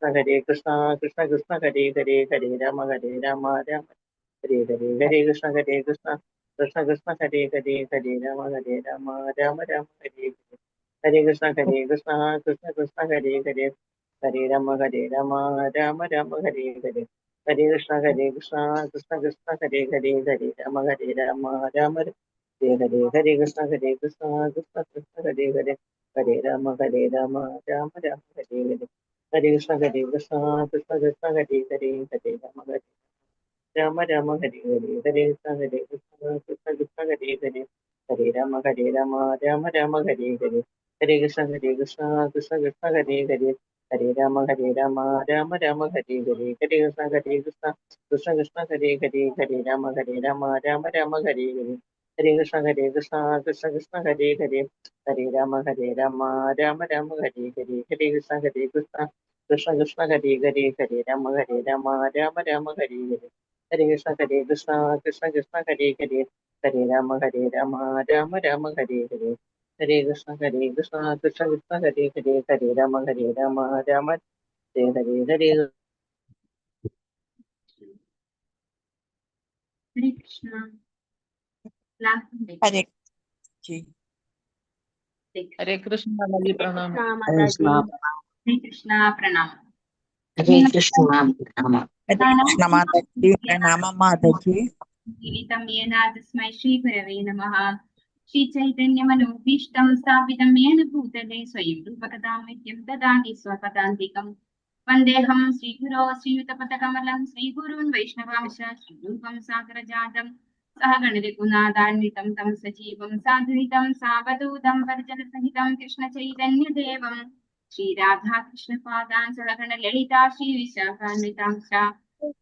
ഹരേ കൃഷ്ണ കൃഷ്ണ കൃഷ്ണ ഹരേ ഹരേ ഹരേ രാമ രാമ ഹരേ ഹരേ ഹരേ കൃഷ്ണ കൃഷ്ണ കൃഷ്ണ കൃഷ്ണ ഹരേ ഹരേ ഹരേ രാമ രാമ രാമ ഹരേ ഹരേ ഹരേ കൃഷ്ണ കൃഷ്ണ കൃഷ്ണ കൃഷ്ണ ഹരേ ഹരേ ഹരേ രാമ രാമ രാമ ഹരേ ഹരേ ഹരേ കൃഷ്ണ കൃഷ്ണ കൃഷ്ണ കൃഷ്ണ ഹരേ ഹരേ ഹരേ രാമ രാമ ഹരേ ഹരേ ഹരേ കൃഷ്ണ കൃഷ്ണ കൃഷ്ണ കൃഷ്ണ ഹരേ ഹരേ ഹരേ രാമ രാമ രാമ ഹരേ ഹരേ ഹരേ കൃഷ്ണ കൃഷ്ണ കൃഷ്ണ കൃഷ്ണ ഹരേ ഹരേ ഹരേ രാമ രാമ ഹരേ ഹരേ ഹരേ കൃഷ്ണ കൃഷ്ണ കൃഷ്ണ ഹരേ ഹരേ ഹരേ രാമ രാമ രാമ ഹരേ ഹരേ ഹരേ കൃഷ്ണ കൃഷ്ണ കൃഷ്ണ കൃഷ്ണ ഹരേ ഹരേ ഹരേ രാമ രാമ രാമ ഹരേ ഹരേ ഹരേ കൃഷ്ണ കൃഷ്ണ കൃഷ്ണ കൃഷ്ണ ഹരേ ഹരേ ഹരേ രാമ രാമ രാമ ഹരേ ഹരേ ഹരേ കൃഷ്ണ കൃഷ്ണ കൃഷ്ണ കൃഷ്ണ ഹരേ ഹരേ ഹരേ രാമ രാമ രാമ ഹരേ ഹരേ ഹരേ കൃഷ്ണ കൃഷ്ണ കൃഷ്ണ കൃഷ്ണ ഹരേ ഹരേ ഹരേ രാമ രാമ രാമ ഹരേ ഹരേ ഹരേ കൃഷ്ണ കൃഷ്ണ കൃഷ്ണ കൃഷ്ണ ഹരേ ഹരേ ഹരേ രാമ രാമ രാമ ഹരേ ഹരേ ഹരേ കൃഷ്ണ കൃഷ്ണ കൃഷ്ണ കൃഷ്ണ ഹരേ ഹരേ ഹരേ രാമ രാമ ഹരേ ഹരേ ഹരേ हरे कृष्णा हरे जी हरे कृष्णा माता प्रणाम। हरे कृष्णा प्रणाम। हरे कृष्णा प्रणाम। हरे कृष्ण माता जी प्रणाम माता जी। जीवितं येन तस्मै श्री गुरवे नमः। श्री चैतन्य मनोभीष्टं स्थापितं येन भूतले स्वयं रूपकथां नित्यं ददाति स्वपदान्तिकम्। वन्देऽहं श्रीगुरो श्रीयुतपथकमलं श्रीगुरून् वैष्णवांश श्रीरूपं सागरजातं सह गणरघुनाथान्वितं तं सजीवं साद्वैतं सावधूतं परिजनसहितं कृष्णचैतन्यदेवं श्रीराधा कृष्णपादान् सह गणललिता श्रीविशाखान्वितांश्च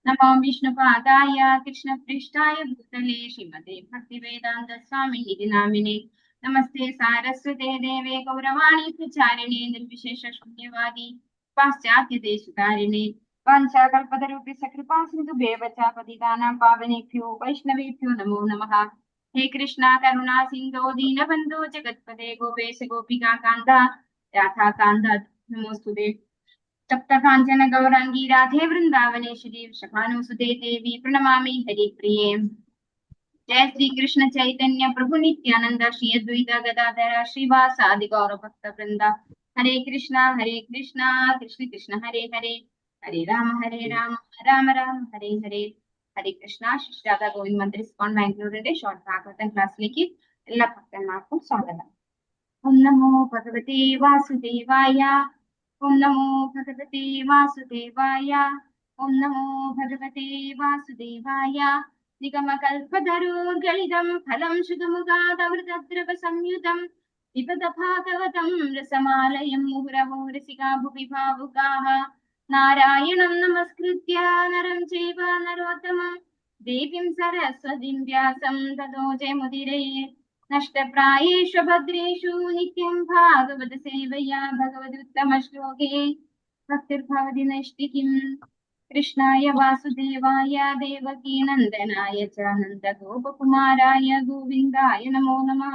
नमो विष्णुपादाय कृष्णपृष्ठाय भूतले श्रीमते भक्तिवेदान्त स्वामिनि इति नामिने नमस्ते सारस्वते देवे गौरवाणी प्रचारिणे निर्विशेष शून्यवादी पाश्चात्य देशकारिणे वाञ्छाकल्पतरुभ्यश्च कृपा सिन्धुभ्येव च पतितानां पावनेभ्यो वैष्णवेभ्यो नमो नमः। हे कृष्णा करुणा सिन्धो दीनबन्धो जगत्पते गोपेश गोपिका कान्ता राधा कान्ता नमोस्तुते। सप्तकाञ्चन गौराङ्गी राधे वृन्दावनेश्वरी वृषभानुसुते देवी प्रणमामि हरिप्रिये। जय श्री कृष्ण चैतन्य प्रभु नित्यानंद श्री अद्वैत गदाधर श्रीवासादि गौर भक्त वृंद। हरे कृष्णा कृष्ण कृष्ण हरे हरे हरे राम राम राम हरे हरे। ഹരേ കൃഷ്ണ ശ്രീരാധ ഗോവിന്ദ് മന്ദിർ ഇസ്കോൺ ബാംഗ്ലൂരിന്റെ ഷോർട്ട് ഭാഗവതം ക്ലാസ്സിലേക്ക് എല്ലാ ഭക്തന്മാർക്കും സ്വാഗതം. ഓം നമോ ഭഗവതേ വാസുദേവായ ഓം നമോ ഭഗവതേ വാസുദേവായ ഓം നമോ ഭഗവതേ വാസുദേവായ നിഗമകൽപതരോർഗളിതം ഫലം ശുദ്ധമുഖാദവൃതദ്രവ സംയുതം പിബത ഭാഗവതം രസമാലയം മുഹുരഹോ രസികാ ഭുവി ഭാവുകാഃ നാരായണം നമസ്കൃത്യ നരം ചൈവ നരോത്തമം ദേവീം സരസ്വതീം വ്യാസം തതോ ജയമുദീരയേത് നഷ്ടപ്രായേഷു ഭദ്രേഷു നിത്യം ഭാഗവത സേവയാ ഭഗവതുത്തമ ശ്ലോകേ ഭക്തിർഭവതി നൈഷ്ഠികീം കൃഷ്ണായ വാസുദേവായ ദേവകീ നന്ദനായ ച നന്ദഗോപകുമാരായ ഗോവിന്ദായ നമോ നമഃ.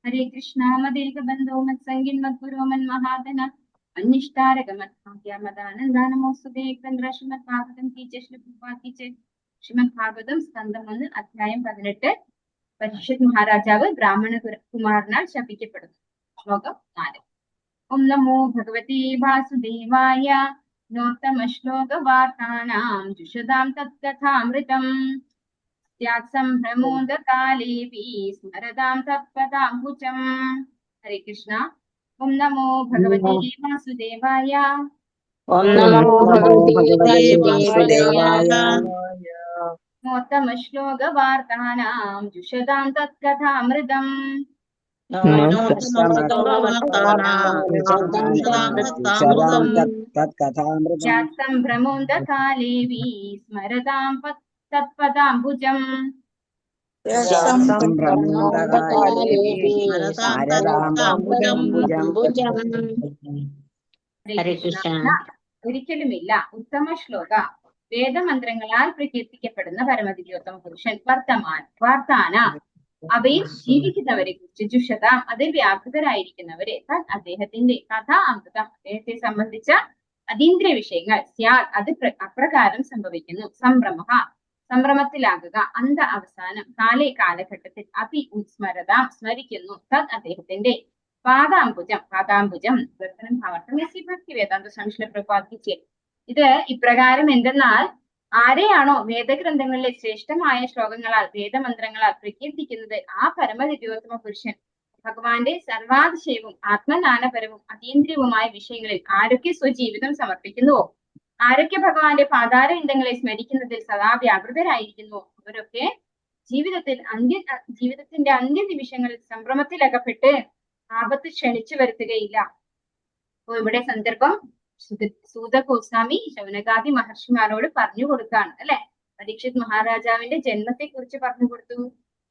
ഹരേ കൃഷ്ണ മദേകബന്ധോ മത്സംഗിൻ മദ്ഗുരോ മന്മഹാതന അന്നിഷ്ടാരകമദ്ഭാഗ്യമദാനന്ദാനമോസ്തുതേ ശ്രീമദ് ഭാഗവതം കീജെ ശ്രീ ശ്രീമദ് ഭാഗവതം സ്കന്ധം 1 അധ്യായം 18. പരീക്ഷിത് മഹാരാജാവ് ബ്രാഹ്മണ കുമാരനാൽ ശപിക്കപ്പെടുന്നു. ശ്ലോകം 4. ഓം നമോ ഭഗവതേ വാസുദേവായ നോത്തമ ശ്ലോകവാർത്താനാം ജുഷതാം തത്കഥാമൃതം സ്യാത് സംഭ്രമോദകാലേപി സ്മരതാം തത്പദാംബുജം. ഹരേ കൃഷ്ണ. ഓം നമോ ഭഗവതേ വാസുദേവായ ഓം നമോ ഭഗവതേ വാസുദേവായ നോത്തമ ശ്ലോകവാർത്താനാം ജുഷതാം തത്കഥാമൃതം സ്യാത് സംഭ്രമോദകാലേപി സ്മരതാം തത്പദാംബുജം. ഒരിക്കലുമില്ല ഉത്തമ ശ്ലോക. വേദമന്ത്രങ്ങളാൽ പ്രകീർത്തിക്കപ്പെടുന്ന പരമദിവ്യോത്തമ പുരുഷൻ. വാർത്താന അവയിൽ ജീവിക്കുന്നവരെ കുറിച്ച് ജുഷതാം അതിൽ വ്യാപൃതരായിരിക്കുന്നവരെ അദ്ദേഹത്തിന്റെ കഥ അമൃതം അദ്ദേഹത്തെ സംബന്ധിച്ച അതീന്ദ്രിയ വിഷയങ്ങൾ സ്യാത് അത് അപ്രകാരം സംഭവിക്കുന്നു. സംഭ്രമ സംഭ്രമത്തിലാകുക, അന്ത അവസാനം, കാലേ കാലഘട്ടത്തിൽ, അപി ഉസ്മരത സ്മരിക്കുന്നു, തത് അദ്ദേഹത്തിന്റെ പാദാംബുജം ഭാവാർത്ഥം ഭക്തി വേദാന്ത സംശ്ലേഷ പ്രപാദിച്ച്. ഇത് ഇപ്രകാരം എന്തെന്നാൽ ആരെയാണോ വേദഗ്രന്ഥങ്ങളിലെ ശ്രേഷ്ഠമായ ശ്ലോകങ്ങളാൽ വേദമന്ത്രങ്ങളാൽ പ്രകീർത്തിക്കുന്നത് ആ പരമദിവ്യോത്തമ പുരുഷൻ ഭഗവാന്റെ സർവാതിശയവും ആത്മജ്ഞാനപരവും അതീന്ദ്രിയവുമായ വിഷയങ്ങളിൽ ആരൊക്കെ സ്വജീവിതം സമർപ്പിക്കുന്നുവോ, ആരൊക്കെ ഭഗവാന്റെ പാതാരവിന്ദങ്ങളെ സ്മരിക്കുന്നതിൽ സദാ വ്യാപൃതരായിരിക്കുന്നുവോ, അവരൊക്കെ ജീവിതത്തിന്റെ അന്ത്യ നിമിഷങ്ങളിൽ സംഭ്രമത്തിലകപ്പെട്ട് ആപത്ത് ക്ഷണിച്ചു വരുത്തുകയില്ല. അപ്പൊ ഇവിടെ സന്ദർഭം സൂത ഗോസ്വാമി ശൗനകാദി മഹർഷിമാരോട് പറഞ്ഞു കൊടുക്കാണ് അല്ലെ. പരീക്ഷിത് മഹാരാജാവിന്റെ ജന്മത്തെ കുറിച്ച് പറഞ്ഞു കൊടുത്തു,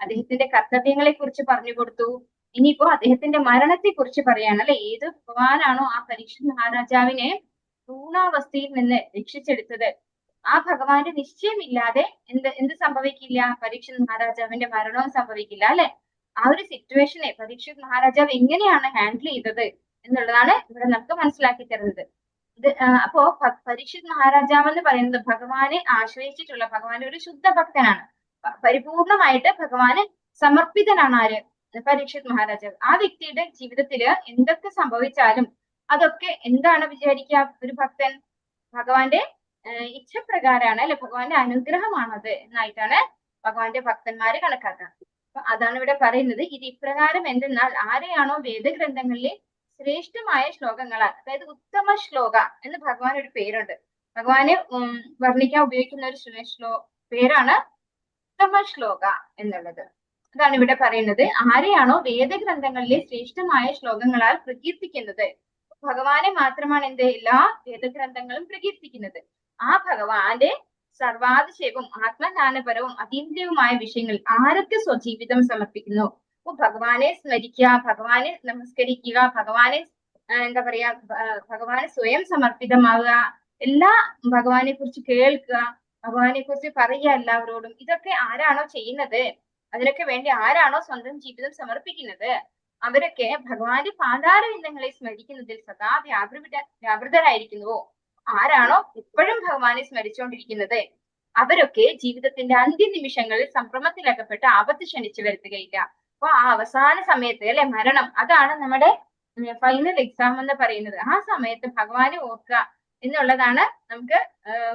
അദ്ദേഹത്തിന്റെ കർത്തവ്യങ്ങളെ കുറിച്ച് പറഞ്ഞു കൊടുത്തു. ഇനിയിപ്പോ അദ്ദേഹത്തിന്റെ മരണത്തെ കുറിച്ച് പറയാണ് അല്ലെ. ഏത് ഭഗവാനാണോ ആ പരീക്ഷിത് മഹാരാജാവിനെ ഭ്രൂണാവസ്ഥയിൽ നിന്ന് രക്ഷിച്ചെടുത്തത്, ആ ഭഗവാന്റെ നിശ്ചയമില്ലാതെ എന്ത് സംഭവിക്കില്ല, പരീക്ഷിത് മഹാരാജാവിന്റെ മരണവും സംഭവിക്കില്ല അല്ലെ. ആ ഒരു സിറ്റുവേഷനെ പരീക്ഷിത് മഹാരാജാവ് എങ്ങനെയാണ് ഹാൻഡിൽ ചെയ്തത് എന്നുള്ളതാണ് ഇവിടെ നമുക്ക് മനസ്സിലാക്കി തരുന്നത്. ഇത് അപ്പോ പരീക്ഷിത് മഹാരാജാവ് എന്ന് പറയുന്നത് ഭഗവാനെ ആശ്രയിച്ചിട്ടുള്ള ഭഗവാന്റെ ഒരു ശുദ്ധ ഭക്തനാണ്. പരിപൂർണമായിട്ട് ഭഗവാന് സമർപ്പിതനാണ് ആര്, പരീക്ഷിത് മഹാരാജാവ്. ആ വ്യക്തിയുടെ ജീവിതത്തില് എന്തൊക്കെ സംഭവിച്ചാലും അതൊക്കെ എന്താണ് വിചാരിക്കുക, ഒരു ഭക്തൻ ഭഗവാന്റെ ഇച്ഛപ്രകാരമാണ് അല്ലെ, ഭഗവാന്റെ അനുഗ്രഹമാണത് എന്നായിട്ടാണ് ഭഗവാന്റെ ഭക്തന്മാര് കണക്കാക്കുക. അപ്പൊ അതാണ് ഇവിടെ പറയുന്നത്. ഇത് ഇപ്രകാരം എന്തെന്നാൽ ആരെയാണോ വേദഗ്രന്ഥങ്ങളിലെ ശ്രേഷ്ഠമായ ശ്ലോകങ്ങളാൽ, അതായത് ഉത്തമ ശ്ലോക എന്ന് ഭഗവാൻ ഒരു പേരുണ്ട്. ഭഗവാനെ വർണ്ണിക്കാൻ ഉപയോഗിക്കുന്ന ഒരു പേരാണ് ഉത്തമ ശ്ലോക എന്നുള്ളത്. അതാണ് ഇവിടെ പറയുന്നത്. ആരെയാണോ വേദഗ്രന്ഥങ്ങളിലെ ശ്രേഷ്ഠമായ ശ്ലോകങ്ങളാൽ പ്രകീർത്തിക്കുന്നത്, ഭഗവാനെ മാത്രമാണ് എല്ലാ വേദഗ്രന്ഥങ്ങളും പ്രകീർത്തിക്കുന്നത്. ആ ഭഗവാന്റെ സർവാതിശയവും ആത്മജ്ഞാനപരവും അതീന്ദ്രിയവുമായ വിഷയങ്ങൾ ആരൊക്കെ സ്വജീവിതം സമർപ്പിക്കുന്നു, ഭഗവാനെ സ്മരിക്കുക, ഭഗവാനെ നമസ്കരിക്കുക, ഭഗവാനെ എന്താ പറയാ, ഭഗവാനെ സ്വയം സമർപ്പിതമാവുക, എല്ലാ ഭഗവാനെ കുറിച്ച് കേൾക്കുക, ഭഗവാനെ കുറിച്ച് പറയുക എല്ലാവരോടും, ഇതൊക്കെ ആരാണോ ചെയ്യുന്നത്, അതിനൊക്കെ വേണ്ടി ആരാണോ സ്വന്തം ജീവിതം സമർപ്പിക്കുന്നത്, അവരൊക്കെ ഭഗവാന്റെ പാതാരവിന്ദങ്ങളെ സ്മരിക്കുന്നതിൽ സദാ വ്യാപൃതരായിരിക്കുന്നുവോ, ആരാണോ എപ്പോഴും ഭഗവാനെ സ്മരിച്ചുകൊണ്ടിരിക്കുന്നത്, അവരൊക്കെ ജീവിതത്തിന്റെ അന്ത്യനിമിഷങ്ങളിൽ സംഭ്രമത്തിലകപ്പെട്ട് ആപത്ത് ക്ഷണിച്ചു വരുത്തുകയില്ല. അപ്പൊ ആ അവസാന സമയത്ത് അല്ലെ, മരണം, അതാണ് നമ്മുടെ ഫൈനൽ എക്സാം എന്ന് പറയുന്നത്. ആ സമയത്ത് ഭഗവാനെ ഓർക്കുക എന്നുള്ളതാണ് നമുക്ക്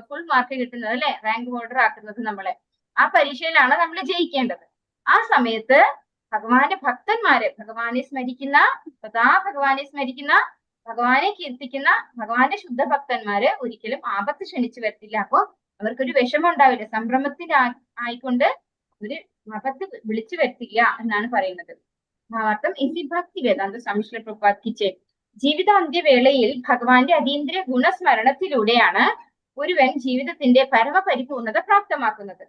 ഫുൾ മാർക്ക് കിട്ടുന്നത് അല്ലെ, റാങ്ക് ഹോൾഡർ ആക്കുന്നത് നമ്മളെ. ആ പരീക്ഷയിലാണ് നമ്മൾ ജയിക്കേണ്ടത്. ആ സമയത്ത് ഭഗവാന്റെ ഭക്തന്മാര്, ഭഗവാനെ സ്മരിക്കുന്ന, സദാ ഭഗവാനെ സ്മരിക്കുന്ന, ഭഗവാനെ കീർത്തിക്കുന്ന ഭഗവാന്റെ ശുദ്ധ ഭക്തന്മാര് ഒരിക്കലും ആപത്ത് ക്ഷണിച്ചു വരത്തില്ല. അപ്പൊ അവർക്കൊരു വിഷമം ഉണ്ടാവില്ല, സംഭ്രമത്തിലായിക്കൊണ്ട് ഒരു ആപത്ത് വിളിച്ചു വരുത്തില്ല എന്നാണ് പറയുന്നത്. ഭാവാർത്ഥം ഇസി ഭക്തി വേദാന്ത സംശ്ലേഷ പ്രപാദിച്ച്. ജീവിതാന്ത്യവേളയിൽ ഭഗവാന്റെ അതീന്ദ്രിയ ഗുണസ്മരണത്തിലൂടെയാണ് ഒരുവൻ ജീവിതത്തിന്റെ പരമപരിപൂർണത പ്രാപ്തമാക്കുന്നത്.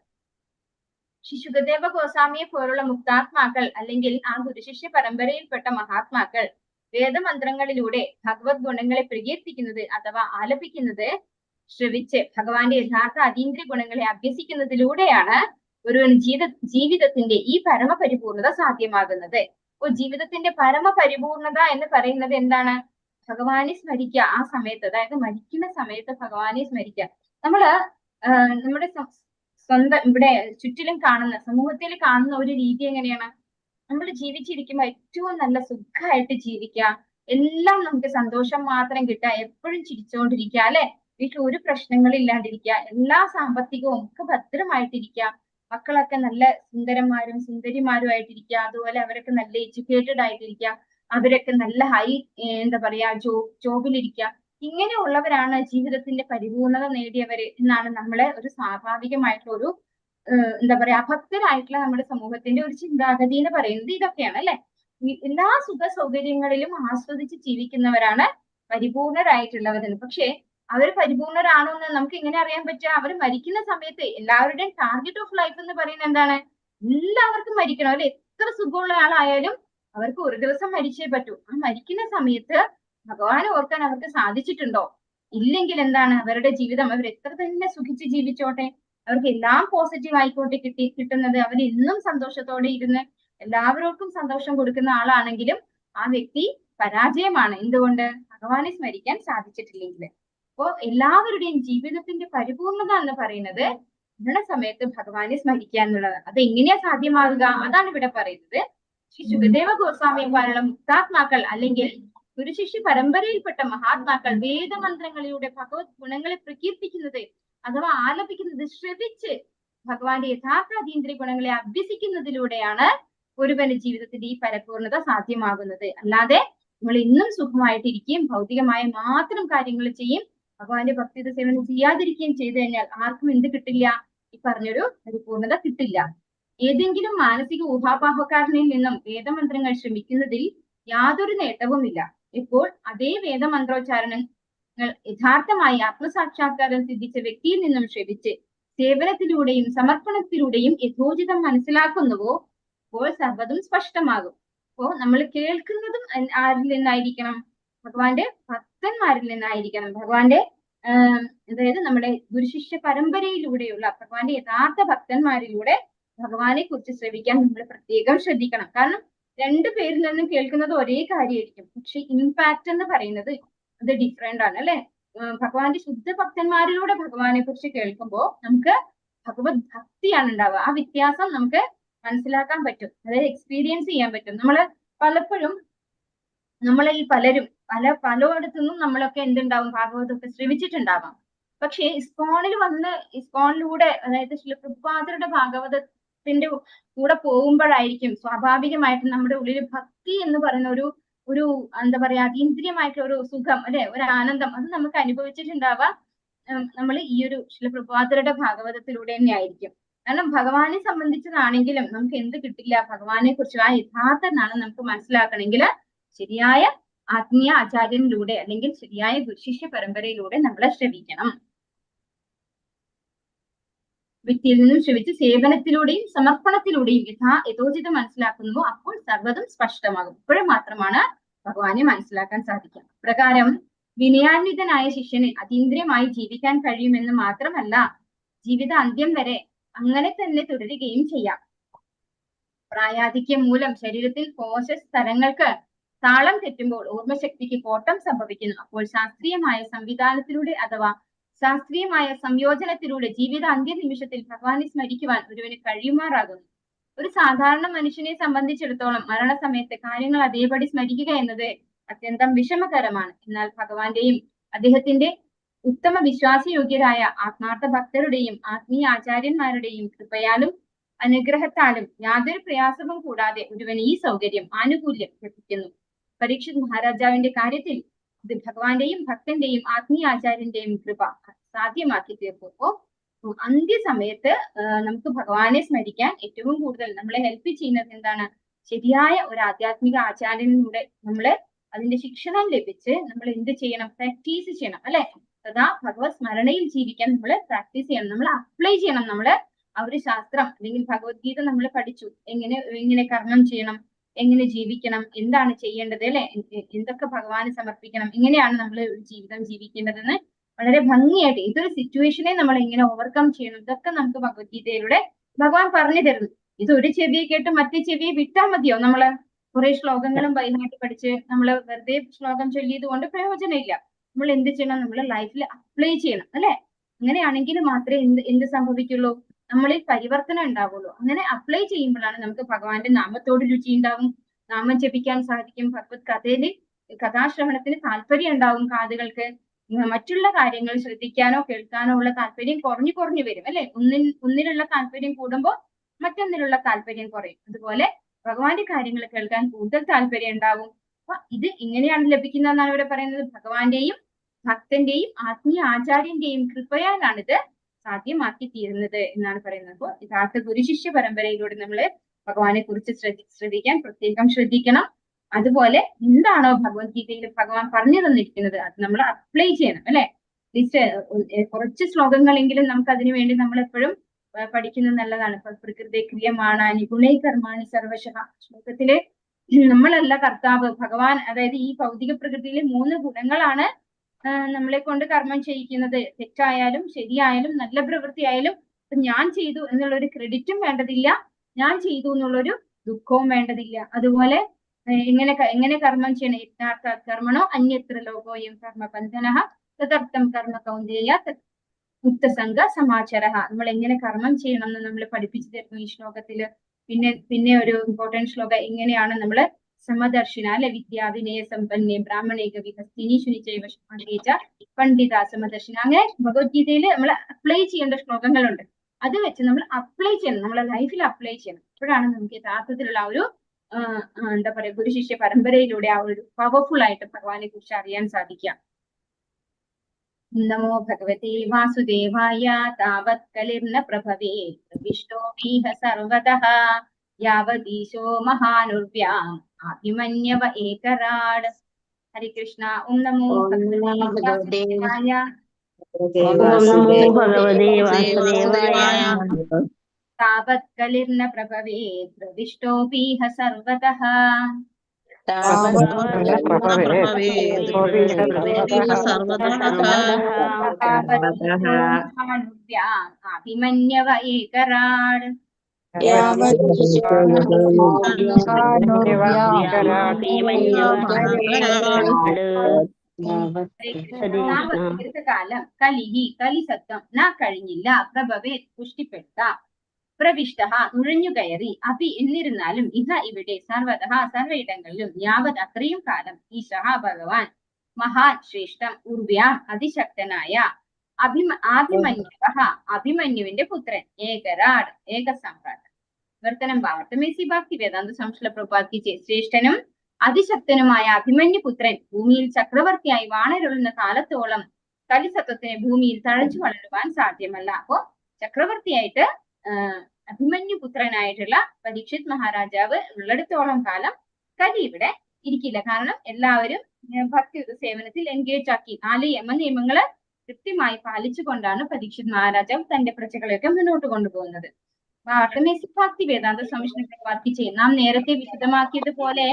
ശുകദേവ ഗോസ്വാമിയെ പോലുള്ള മുക്താത്മാക്കൾ അല്ലെങ്കിൽ ആ ഗുരുശിഷ്യ പരമ്പരയിൽപ്പെട്ട മഹാത്മാക്കൾ വേദമന്ത്രങ്ങളിലൂടെ ഭഗവത് ഗുണങ്ങളെ പ്രകീർത്തിക്കുന്നത് അഥവാ ആലപിക്കുന്നത് ശ്രവിച്ച് ഭഗവാന്റെ യഥാർത്ഥ അതീന്ദ്രിയ ഗുണങ്ങളെ അഭ്യസിക്കുന്നതിലൂടെയാണ് ഒരു ജീവിതത്തിന്റെ ഈ പരമപരിപൂർണത സാധ്യമാകുന്നത്. അപ്പോൾ ജീവിതത്തിന്റെ പരമപരിപൂർണത എന്ന് പറയുന്നത് എന്താണ്? ഭഗവാനെ സ്മരിക്കുക. ആ സമയത്ത്, അതായത് മരിക്കുന്ന സമയത്ത് ഭഗവാനെ സ്മരിക്കുക. നമ്മുടെ സ്വന്തം ഇവിടെ ചുറ്റിലും കാണുന്ന, സമൂഹത്തിൽ കാണുന്ന ഒരു രീതി എങ്ങനെയാണ്? നമ്മൾ ജീവിച്ചിരിക്കുമ്പോൾ ഏറ്റവും നല്ല സുഖമായിട്ട് ജീവിക്കുക, എല്ലാം നമുക്ക് സന്തോഷം മാത്രം കിട്ടുക, എപ്പോഴും ചിരിച്ചുകൊണ്ടിരിക്കുക അല്ലെ, വീട്ടിൽ ഒരു പ്രശ്നങ്ങളില്ലാണ്ടിരിക്കുക, എല്ലാ സാമ്പത്തികവും ഒക്കെ ഭദ്രമായിട്ടിരിക്കുക, മക്കളൊക്കെ നല്ല സുന്ദരന്മാരും സുന്ദരിമാരും ആയിട്ടിരിക്കുക, അതുപോലെ അവരൊക്കെ നല്ല എഡ്യൂക്കേറ്റഡ് ആയിട്ടിരിക്കുക, അവരൊക്കെ നല്ല ഹൈ എന്താ പറയാ ജോബിലിരിക്കുക. ഇങ്ങനെയുള്ളവരാണ് ജീവിതത്തിന്റെ പരിപൂർണത നേടിയവര് എന്നാണ് നമ്മളെ ഒരു സ്വാഭാവികമായിട്ടുള്ള ഒരു എന്താ പറയാ അഭക്തരായിട്ടുള്ള നമ്മുടെ സമൂഹത്തിന്റെ ഒരു ചിന്താഗതി എന്ന് പറയുന്നത് ഇതൊക്കെയാണ് അല്ലെ. എല്ലാ സുഖ സൗകര്യങ്ങളിലും ആസ്വദിച്ച് ജീവിക്കുന്നവരാണ് പരിപൂർണരായിട്ടുള്ളവരെന്ന്. പക്ഷെ അവർ പരിപൂർണരാണോ എന്ന് നമുക്ക് എങ്ങനെ അറിയാൻ പറ്റുക? അവർ മരിക്കുന്ന സമയത്ത് എല്ലാവരുടെയും ടാർഗറ്റ് ഓഫ് ലൈഫ് എന്ന് പറയുന്നത് എന്താണ്? എല്ലാവർക്കും മരിക്കണം അല്ലെ. എത്ര സുഖമുള്ള ആളായാലും അവർക്ക് ഒരു ദിവസം മരിച്ചേ പറ്റൂ. ആ മരിക്കുന്ന സമയത്ത് ഭഗവാനെ ഓർക്കാൻ അവർക്ക് സാധിച്ചിട്ടുണ്ടോ? ഇല്ലെങ്കിൽ എന്താണ് അവരുടെ ജീവിതം? അവർ എത്ര തന്നെ സുഖിച്ച് ജീവിച്ചോട്ടെ, അവർക്ക് എല്ലാം പോസിറ്റീവ് ആയിക്കോട്ടെ കിട്ടുന്നത്, അവർ എന്നും സന്തോഷത്തോടെ ഇരുന്ന് എല്ലാവർക്കും സന്തോഷം കൊടുക്കുന്ന ആളാണെങ്കിലും ആ വ്യക്തി പരാജയമാണ്. എന്തുകൊണ്ട്? ഭഗവാനെ സ്മരിക്കാൻ സാധിച്ചിട്ടില്ലെങ്കിൽ. അപ്പോ എല്ലാവരുടെയും ജീവിതത്തിന്റെ പരിപൂർണത എന്ന് പറയുന്നത് മരണസമയത്ത് ഭഗവാനെ സ്മരിക്കുക എന്നുള്ളതാണ്. അത് എങ്ങനെയാ സാധ്യമാകുക? അതാണ് ഇവിടെ പറയുന്നത്. ശ്രീ സുഖദേവ ഗോസ്വാമി പോലുള്ള മുക്താത്മാക്കൾ അല്ലെങ്കിൽ ഗുരുശിഷ്യ പരമ്പരയിൽപ്പെട്ട മഹാത്മാക്കൾ വേദമന്ത്രങ്ങളിലൂടെ ഭഗവത് ഗുണങ്ങളെ പ്രകീർത്തിക്കുന്നത് അഥവാ ആലപിക്കുന്നത് ശ്രവിച്ച് ഭഗവാന്റെ യഥാർത്ഥ അതീന്ദ്രിയ ഗുണങ്ങളെ അഭ്യസിക്കുന്നതിലൂടെയാണ് ഒരുവന്റെ ജീവിതത്തിന്റെ ഈ പരിപൂർണത സാധ്യമാകുന്നത്. അല്ലാതെ നമ്മൾ ഇന്നും സുഖമായിട്ടിരിക്കുകയും ഭൗതികമായ മാത്രം കാര്യങ്ങൾ ചെയ്യും, ഭഗവാന്റെ ഭക്തിയുടെ സേവനം ചെയ്യാതിരിക്കുകയും ചെയ്തു കഴിഞ്ഞാൽ ആർക്കും എന്ത് കിട്ടില്ല? ഈ പറഞ്ഞൊരു പരിപൂർണത കിട്ടില്ല. ഏതെങ്കിലും മാനസിക ഊഹാപോഹക്കാരനിൽ നിന്നും വേദമന്ത്രങ്ങൾ ശ്രമിക്കുന്നതിൽ യാതൊരു നേട്ടവുമില്ല. ഇപ്പോൾ അതേ വേദമന്ത്രോച്ചാരണങ്ങൾ യഥാർത്ഥമായി ആത്മസാക്ഷാത്കാരം സിദ്ധിച്ച വ്യക്തിയിൽ നിന്നും ശ്രമിച്ച് സേവനത്തിലൂടെയും സമർപ്പണത്തിലൂടെയും യഥോചിതം മനസ്സിലാക്കുന്നുവോ അപ്പോൾ സർവ്വതും സ്പഷ്ടമാകും. അപ്പോ നമ്മൾ കേൾക്കുന്നതും ആരിൽ നിന്നായിരിക്കണം? ഭഗവാന്റെ ഭക്തന്മാരിൽ നിന്നായിരിക്കണം. ഭഗവാന്റെ അതായത് നമ്മുടെ ഗുരുശിഷ്യ പരമ്പരയിലൂടെയുള്ള ഭഗവാന്റെ യഥാർത്ഥ ഭക്തന്മാരിലൂടെ ഭഗവാനെ കുറിച്ച് ശ്രവിക്കാൻ നമ്മൾ പ്രത്യേകം ശ്രദ്ധിക്കണം. കാരണം രണ്ടു പേരിൽ നിന്നും കേൾക്കുന്നത് ഒരേ കാര്യമായിരിക്കും, പക്ഷെ ഇമ്പാക്ട് എന്ന് പറയുന്നത് അത് ഡിഫറെന്റ് ആണ് അല്ലെ. ഭഗവാന്റെ ശുദ്ധ ഭക്തന്മാരിലൂടെ ഭഗവാനെ കുറിച്ച് കേൾക്കുമ്പോൾ നമുക്ക് ഭഗവത് ഭക്തിയാണ് ഉണ്ടാവുക. ആ വ്യത്യാസം നമുക്ക് മനസ്സിലാക്കാൻ പറ്റും, അതായത് എക്സ്പീരിയൻസ് ചെയ്യാൻ പറ്റും. പലപ്പോഴും നമ്മളിൽ പലരും പലയിടത്തുനിന്നും നമ്മളൊക്കെ എന്തുണ്ടാവും, ഭാഗവതമൊക്കെ ശ്രമിച്ചിട്ടുണ്ടാവാം. പക്ഷെ ഇസ്കോണിലൂടെ അതായത് ശ്രീ പ്രഭുപാദരുടെ ഭാഗവതത്തിന്റെ കൂടെ പോകുമ്പോഴായിരിക്കും സ്വാഭാവികമായിട്ടും നമ്മുടെ ഉള്ളിൽ ഭക്തി എന്ന് പറയുന്ന ഒരു എന്താ പറയാ അതീന്ദ്രിയമായിട്ടുള്ള ഒരു സുഖം അല്ലെ, ഒരു ആനന്ദം അത് നമുക്ക് അനുഭവിച്ചിട്ടുണ്ടാവാം നമ്മൾ ഈ ഒരു ശ്രീ പ്രഭുപാദരുടെ ഭാഗവതത്തിലൂടെ തന്നെ ആയിരിക്കും. കാരണം ഭഗവാനെ സംബന്ധിച്ചതാണെങ്കിലും നമുക്ക് എന്ത് കിട്ടില്ല? ഭഗവാനെ കുറിച്ച് ആ യഥാർത്ഥനാണ് നമുക്ക് മനസ്സിലാക്കണമെങ്കിൽ ശരിയായ ആത്മീയ ആചാര്യനിലൂടെ അല്ലെങ്കിൽ ശരിയായ ഗുരുശിഷ്യ പരമ്പരയിലൂടെ നമ്മളെ ശ്രവിക്കണം. വ്യക്തിയിൽ നിന്നും ശ്രവിച്ച് സേവനത്തിലൂടെയും സമർപ്പണത്തിലൂടെയും യഥോചിതം മനസ്സിലാക്കുന്നുവോ അപ്പോൾ സർവ്വതും സ്പഷ്ടമാകും. ഇപ്പോഴും മാത്രമാണ് ഭഗവാനെ മനസ്സിലാക്കാൻ സാധിക്കുക. പ്രകാരം വിനയാന്വിതനായ ശിഷ്യന് അതീന്ദ്രിയമായി ജീവിക്കാൻ കഴിയുമെന്ന് മാത്രമല്ല ജീവിത അന്ത്യം വരെ അങ്ങനെ തന്നെ തുടരുകയും ചെയ്യാം. പ്രായാധിക്യം മൂലം ശരീരത്തിൽ കോശസ്ഥലങ്ങൾക്ക് താളം തെറ്റുമ്പോൾ ഓർമ്മശക്തിക്ക് കോട്ടം സംഭവിക്കുന്നു. അപ്പോൾ ശാസ്ത്രീയമായ സംവിധാനത്തിലൂടെ അഥവാ ശാസ്ത്രീയമായ സംയോജനത്തിലൂടെ ജീവിത അന്ത്യ നിമിഷത്തിൽ ഭഗവാനെ സ്മരിക്കുവാൻ ഒരുവന് കഴിയുമാറാകുന്നു. ഒരു സാധാരണ മനുഷ്യനെ സംബന്ധിച്ചിടത്തോളം മരണസമയത്ത് കാര്യങ്ങൾ അതേപടി സ്മരിക്കുക എന്നത് അത്യന്തം വിഷമകരമാണ്. എന്നാൽ ഭഗവാന്റെയും അദ്ദേഹത്തിന്റെ ഉത്തമ വിശ്വാസയോഗ്യരായ ആത്മാർത്ഥ ഭക്തരുടെയും ആത്മീയ ആചാര്യന്മാരുടെയും കൃപയാലും അനുഗ്രഹത്താലും യാതൊരു പ്രയാസവും കൂടാതെ ഒരുവന് ഈ സൗകര്യം ആനുകൂല്യം ലഭിക്കുന്നു. പരീക്ഷിത് മഹാരാജാവിന്റെ കാര്യത്തിൽ ഇത് ഭഗവാന്റെയും ഭക്തന്റെയും ആത്മീയ ആചാര്യന്റെയും കൃപ സാധ്യമാക്കി തീർക്കുമ്പോ അന്ത്യസമയത്ത് നമുക്ക് ഭഗവാനെ സ്മരിക്കാൻ ഏറ്റവും കൂടുതൽ നമ്മളെ ഹെൽപ്പ് ചെയ്യുന്നത് എന്താണ്? ശരിയായ ഒരു ആധ്യാത്മിക ആചാര്യനിലൂടെ നമ്മള് അതിന്റെ ശിക്ഷണം ലഭിച്ച് നമ്മൾ എന്ത് ചെയ്യണം? പ്രാക്ടീസ് ചെയ്യണം അല്ലെ. സദാ ഭഗവത് സ്മരണയിൽ ജീവിക്കാൻ നമ്മൾ പ്രാക്ടീസ് ചെയ്യണം, നമ്മൾ അപ്ലൈ ചെയ്യണം. നമ്മള് ആ ഒരു ശാസ്ത്രം അല്ലെങ്കിൽ ഭഗവത്ഗീത നമ്മൾ പഠിച്ചു, എങ്ങനെ കർമ്മം ചെയ്യണം, എങ്ങനെ ജീവിക്കണം, എന്താണ് ചെയ്യേണ്ടത് അല്ലെ, എന്തൊക്കെ ഭഗവാന് സമർപ്പിക്കണം, എങ്ങനെയാണ് നമ്മൾ ഒരു ജീവിതം ജീവിക്കേണ്ടതെന്ന് വളരെ ഭംഗിയായിട്ട് ഇതൊരു സിറ്റുവേഷനെ നമ്മൾ എങ്ങനെ ഓവർകം ചെയ്യണം, ഇതൊക്കെ നമുക്ക് ഭഗവത്ഗീതയിലൂടെ ഭഗവാൻ പറഞ്ഞു തരുന്നു. ഇത് ഒരു ചെവിയെ കേട്ട് മറ്റേ ചെവിയെ വിട്ടാൽ മതിയോ? നമ്മള് കുറെ ശ്ലോകങ്ങളും ബൈഹാർട്ട് പഠിച്ച് നമ്മള് വെറുതെ ശ്ലോകം ചൊല്ലിയത് കൊണ്ട് പ്രയോജനമില്ല. നമ്മൾ എന്ത് ചെയ്യണം? നമ്മൾ ലൈഫിൽ അപ്ലൈ ചെയ്യണം അല്ലെ. അങ്ങനെയാണെങ്കിൽ മാത്രമേ എന്ത് സംഭവിക്കുള്ളൂ? നമ്മളിൽ പരിവർത്തനം ഉണ്ടാവുള്ളൂ. അങ്ങനെ അപ്ലൈ ചെയ്യുമ്പോഴാണ് നമുക്ക് ഭഗവാന്റെ നാമത്തോട് രുചി ഉണ്ടാവും, നാമം ജപിക്കാൻ സാധിക്കും, ഭഗവത് കഥാശ്രവണത്തിന് താല്പര്യം ഉണ്ടാവും കാതുകൾക്ക്, മറ്റുള്ള കാര്യങ്ങൾ ശ്രദ്ധിക്കാനോ കേൾക്കാനോ ഉള്ള താല്പര്യം കുറഞ്ഞു വരും അല്ലെ. ഒന്നിലുള്ള താല്പര്യം കൂടുമ്പോൾ മറ്റൊന്നിലുള്ള താല്പര്യം കുറയും. അതുപോലെ ഭഗവാന്റെ കാര്യങ്ങൾ കേൾക്കാൻ കൂടുതൽ താല്പര്യം ഉണ്ടാവും. അപ്പൊ ഇത് ഇങ്ങനെയാണ് ലഭിക്കുന്നതെന്നാണ് ഇവിടെ പറയുന്നത്. ഭഗവാന്റെയും ഭക്തന്റെയും ആത്മീയ ആചാര്യന്റെയും കൃപയാലാണിത് സാധ്യമാക്കി തീരുന്നത് എന്നാണ് പറയുന്നത്. അപ്പോൾ യഥാർത്ഥ ഗുരുശിഷ്യ പരമ്പരയിലൂടെ നമ്മള് ഭഗവാനെ കുറിച്ച് ശ്രദ്ധിക്കാൻ പ്രത്യേകം ശ്രദ്ധിക്കണം. അതുപോലെ എന്താണോ ഭഗവത്ഗീതയിൽ ഭഗവാൻ പറഞ്ഞു തന്നിരിക്കുന്നത് അത് നമ്മൾ അപ്ലൈ ചെയ്യണം അല്ലെ. കുറച്ച് ശ്ലോകങ്ങളെങ്കിലും നമുക്ക് അതിനു വേണ്ടി നമ്മൾ എപ്പോഴും പഠിക്കുന്നത് നല്ലതാണ്. പ്രകൃതി ക്രിയമാണാനി ഗുണൈ കർമാണി സർവശഃ ശ്ലോകത്തിലെ നമ്മളല്ല കർത്താവ്, ഭഗവാൻ. അതായത് ഈ ഭൗതിക പ്രകൃതിയിലെ 3 ഗുണങ്ങളാണ് നമ്മളെ കൊണ്ട് കർമ്മം ചെയ്യിക്കുന്നത്. തെറ്റായാലും ശരിയായാലും നല്ല പ്രവൃത്തിയായാലും ഞാൻ ചെയ്തു എന്നുള്ളൊരു ക്രെഡിറ്റും വേണ്ടതില്ല, ഞാൻ ചെയ്തു എന്നുള്ളൊരു ദുഃഖവും വേണ്ടതില്ല. അതുപോലെ എങ്ങനെ കർമ്മം ചെയ്യണം? യജ്ഞാർത്ഥ കർമ്മണോ അന്യത്ര ലോകോയം കർമ്മബന്ധനഃ തദർത്ഥം കർമ്മ കൗന്ദേയ മുക്തസംഘ സമാചര. നമ്മൾ എങ്ങനെ കർമ്മം ചെയ്യണം എന്ന് നമ്മൾ പഠിപ്പിച്ചു തരുന്നു ഈ ശ്ലോകത്തില്. പിന്നെ ഒരു ഇമ്പോർട്ടന്റ് ശ്ലോകം എങ്ങനെയാണ് നമ്മൾ സമദർശിന അല്ലെ വിദ്യാവിനയ സമ്പന്നേ ബ്രാഹ്മണേക വിഹസ്തിനി ശുനിചൈവ പണ്ഡിത സമദർശിന. അങ്ങനെ ഭഗവത്ഗീതയിൽ നമ്മൾ അപ്ലൈ ചെയ്യേണ്ട ശ്ലോകങ്ങളുണ്ട്. അത് വെച്ച് നമ്മൾ അപ്ലൈ ചെയ്യണം, നമ്മളെ ലൈഫിൽ അപ്ലൈ ചെയ്യണം. അപ്പോഴാണ് നമുക്ക് യഥാർത്ഥത്തിലുള്ള ആ ഒരു എന്താ പറയാ ഗുരു ശിഷ്യ പരമ്പരയിലൂടെ ആ ഒരു പവർഫുൾ ആയിട്ട് ഭഗവാനെ കുറിച്ച് അറിയാൻ സാധിക്കുക. നമോ ഭഗവതേ വാസുദേവായ താവത് കലിർന പ്രഭവേ പ്രവിഷ്ടോപീഹ സർവതഃ യാവദീശോ മഹാനുർവ്യാം അഭിമന്യവ ഏകരാട്. ഹരി കൃഷ്ണ. ഓം നമോ ഭഗവതേ വാസുദേവായ താവത് കലിർന പ്രഭവേ പ്രവിഷ്ടോപീഹ സർവതഃ അഭിമന്യവ ഏകരാട്. ദീർഘകാലം കലിഹി കലിസത്വം ന കഴിഞ്ഞില്ല പ്രഭവേ പുഷ്ടിപ്പെടുത്താം. പ്രവിഷ്ട നുഴഞ്ഞുകയറി അഭി എന്നിരുന്നാലും ഇഹ ഇവിടെ സർവതഃ സർവയിടങ്ങളിലും യാവത് അത്രയും കാലം ഈശഃ ഭഗവാൻ മഹാൻ ശ്രേഷ്ഠം ഉർവ്യാം അതിശക്തനായ അഭിമന്യുവിന്റെ പുത്രൻ ഏകരാട് ഏകസമ്രാട്ട്. വർത്തനം ഭാരതമേസി ഭക്തി വേദാന്ത സംശ്ല പ്രഭാത് ശ്രേഷ്ഠനും അതിശക്തനുമായ അഭിമന്യു പുത്രൻ ഭൂമിയിൽ ചക്രവർത്തിയായി വാണരുളുന്ന കാലത്തോളം കലിസത്വത്തിന് ഭൂമിയിൽ തഴച്ചു വളരുവാൻ സാധ്യമല്ല. അപ്പോ ചക്രവർത്തിയായിട്ട് അഭിമന്യു പുത്രനായിട്ടുള്ള പരീക്ഷിത് മഹാരാജാവ് ഉള്ളിടത്തോളം കാലം കലി ഇവിടെ ഇരിക്കില്ല. കാരണം എല്ലാവരും ഭക്തിയുത സേവനത്തിൽ എൻഗേജ് ആക്കി 4 യമനിയമങ്ങള് കൃത്യമായി പാലിച്ചുകൊണ്ടാണ് പരീക്ഷിത് മഹാരാജാവ് തന്റെ പ്രജകളെയൊക്കെ മുന്നോട്ട് കൊണ്ടുപോകുന്നത്. ഭാരതമേസി ഭക്തി വേദാന്ത സംരക്ഷണത്തെ വർദ്ധിച്ച് നാം നേരത്തെ വിശദമാക്കിയതുപോലെ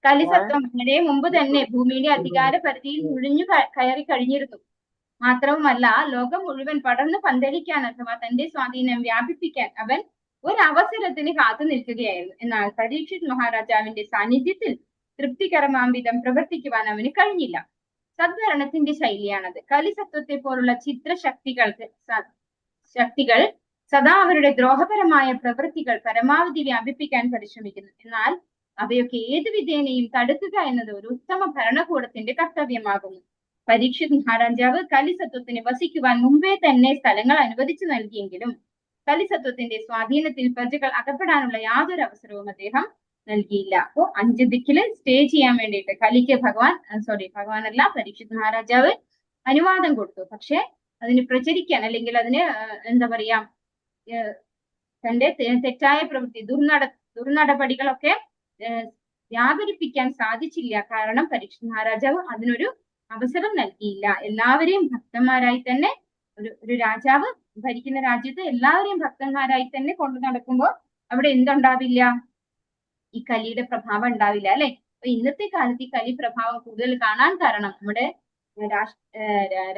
കലിസത്വം വളരെ മുമ്പ് തന്നെ ഭൂമിയുടെ അധികാര പരിധിയിൽ നുഴഞ്ഞു കയറി കഴിഞ്ഞിരുന്നു. മാത്രവുമല്ല ലോകം മുഴുവൻ പടർന്നു പന്തലിക്കാൻ അഥവാ തന്റെ സ്വാധീനം വ്യാപിപ്പിക്കാൻ അവൻ ഒരവസരത്തിന് കാത്തു നിൽക്കുകയായിരുന്നു. എന്നാൽ പരീക്ഷിത് മഹാരാജാവിന്റെ സാന്നിധ്യത്തിൽ തൃപ്തികരമാംവിധം പ്രവർത്തിക്കുവാൻ അവന് കഴിഞ്ഞില്ല. സദ്ഭരണത്തിന്റെ ശൈലിയാണത്. കലിസത്വത്തെ പോലുള്ള ശക്തികൾ സദാ അവരുടെ ദ്രോഹപരമായ പ്രവൃത്തികൾ പരമാവധി വ്യാപിപ്പിക്കാൻ പരിശ്രമിക്കുന്നു. എന്നാൽ അവയൊക്കെ ഏതു വിധേനയും തടുക്കുക എന്നത് ഒരു ഉത്തമ ഭരണകൂടത്തിന്റെ കർത്തവ്യമാകുന്നു. പരീക്ഷിത് മഹാരാജാവ് കലിസത്വത്തിന് വസിക്കുവാൻ മുമ്പേ തന്നെ സ്ഥലങ്ങൾ അനുവദിച്ചു നൽകിയെങ്കിലും കലിസത്വത്തിന്റെ സ്വാധീനത്തിൽ പ്രജകൾ അകപ്പെടാനുള്ള യാതൊരു അവസരവും അദ്ദേഹം നൽകിയില്ല. അപ്പോ 5 ദിക്കില് സ്റ്റേ ചെയ്യാൻ വേണ്ടിയിട്ട് കലിക്ക് ഭഗവാനല്ല പരീക്ഷിത് മഹാരാജാവ് അനുവാദം കൊടുത്തു. പക്ഷെ അതിന് പ്രചരിക്കാൻ അല്ലെങ്കിൽ അതിന് എന്താ പറയാ തന്റെ തെറ്റായ പ്രവൃത്തി ദുർനടപടികളൊക്കെ വ്യാപരിപ്പിക്കാൻ സാധിച്ചില്ല. കാരണം പരീക്ഷിത് മഹാരാജാവ് അതിനൊരു അവസരം നൽകിയില്ല. എല്ലാവരെയും ഭക്തന്മാരായി തന്നെ ഒരു രാജാവ് ഭരിക്കുന്ന രാജ്യത്ത് എല്ലാവരെയും ഭക്തന്മാരായി തന്നെ കൊണ്ടു നടക്കുമ്പോൾ അവിടെ എന്തുണ്ടാവില്ല? ഈ കലിയുടെ പ്രഭാവം ഉണ്ടാവില്ല അല്ലെ. അപ്പൊ ഇന്നത്തെ കാലത്ത് ഈ കലി പ്രഭാവം കൂടുതൽ കാണാൻ കാരണം നമ്മുടെ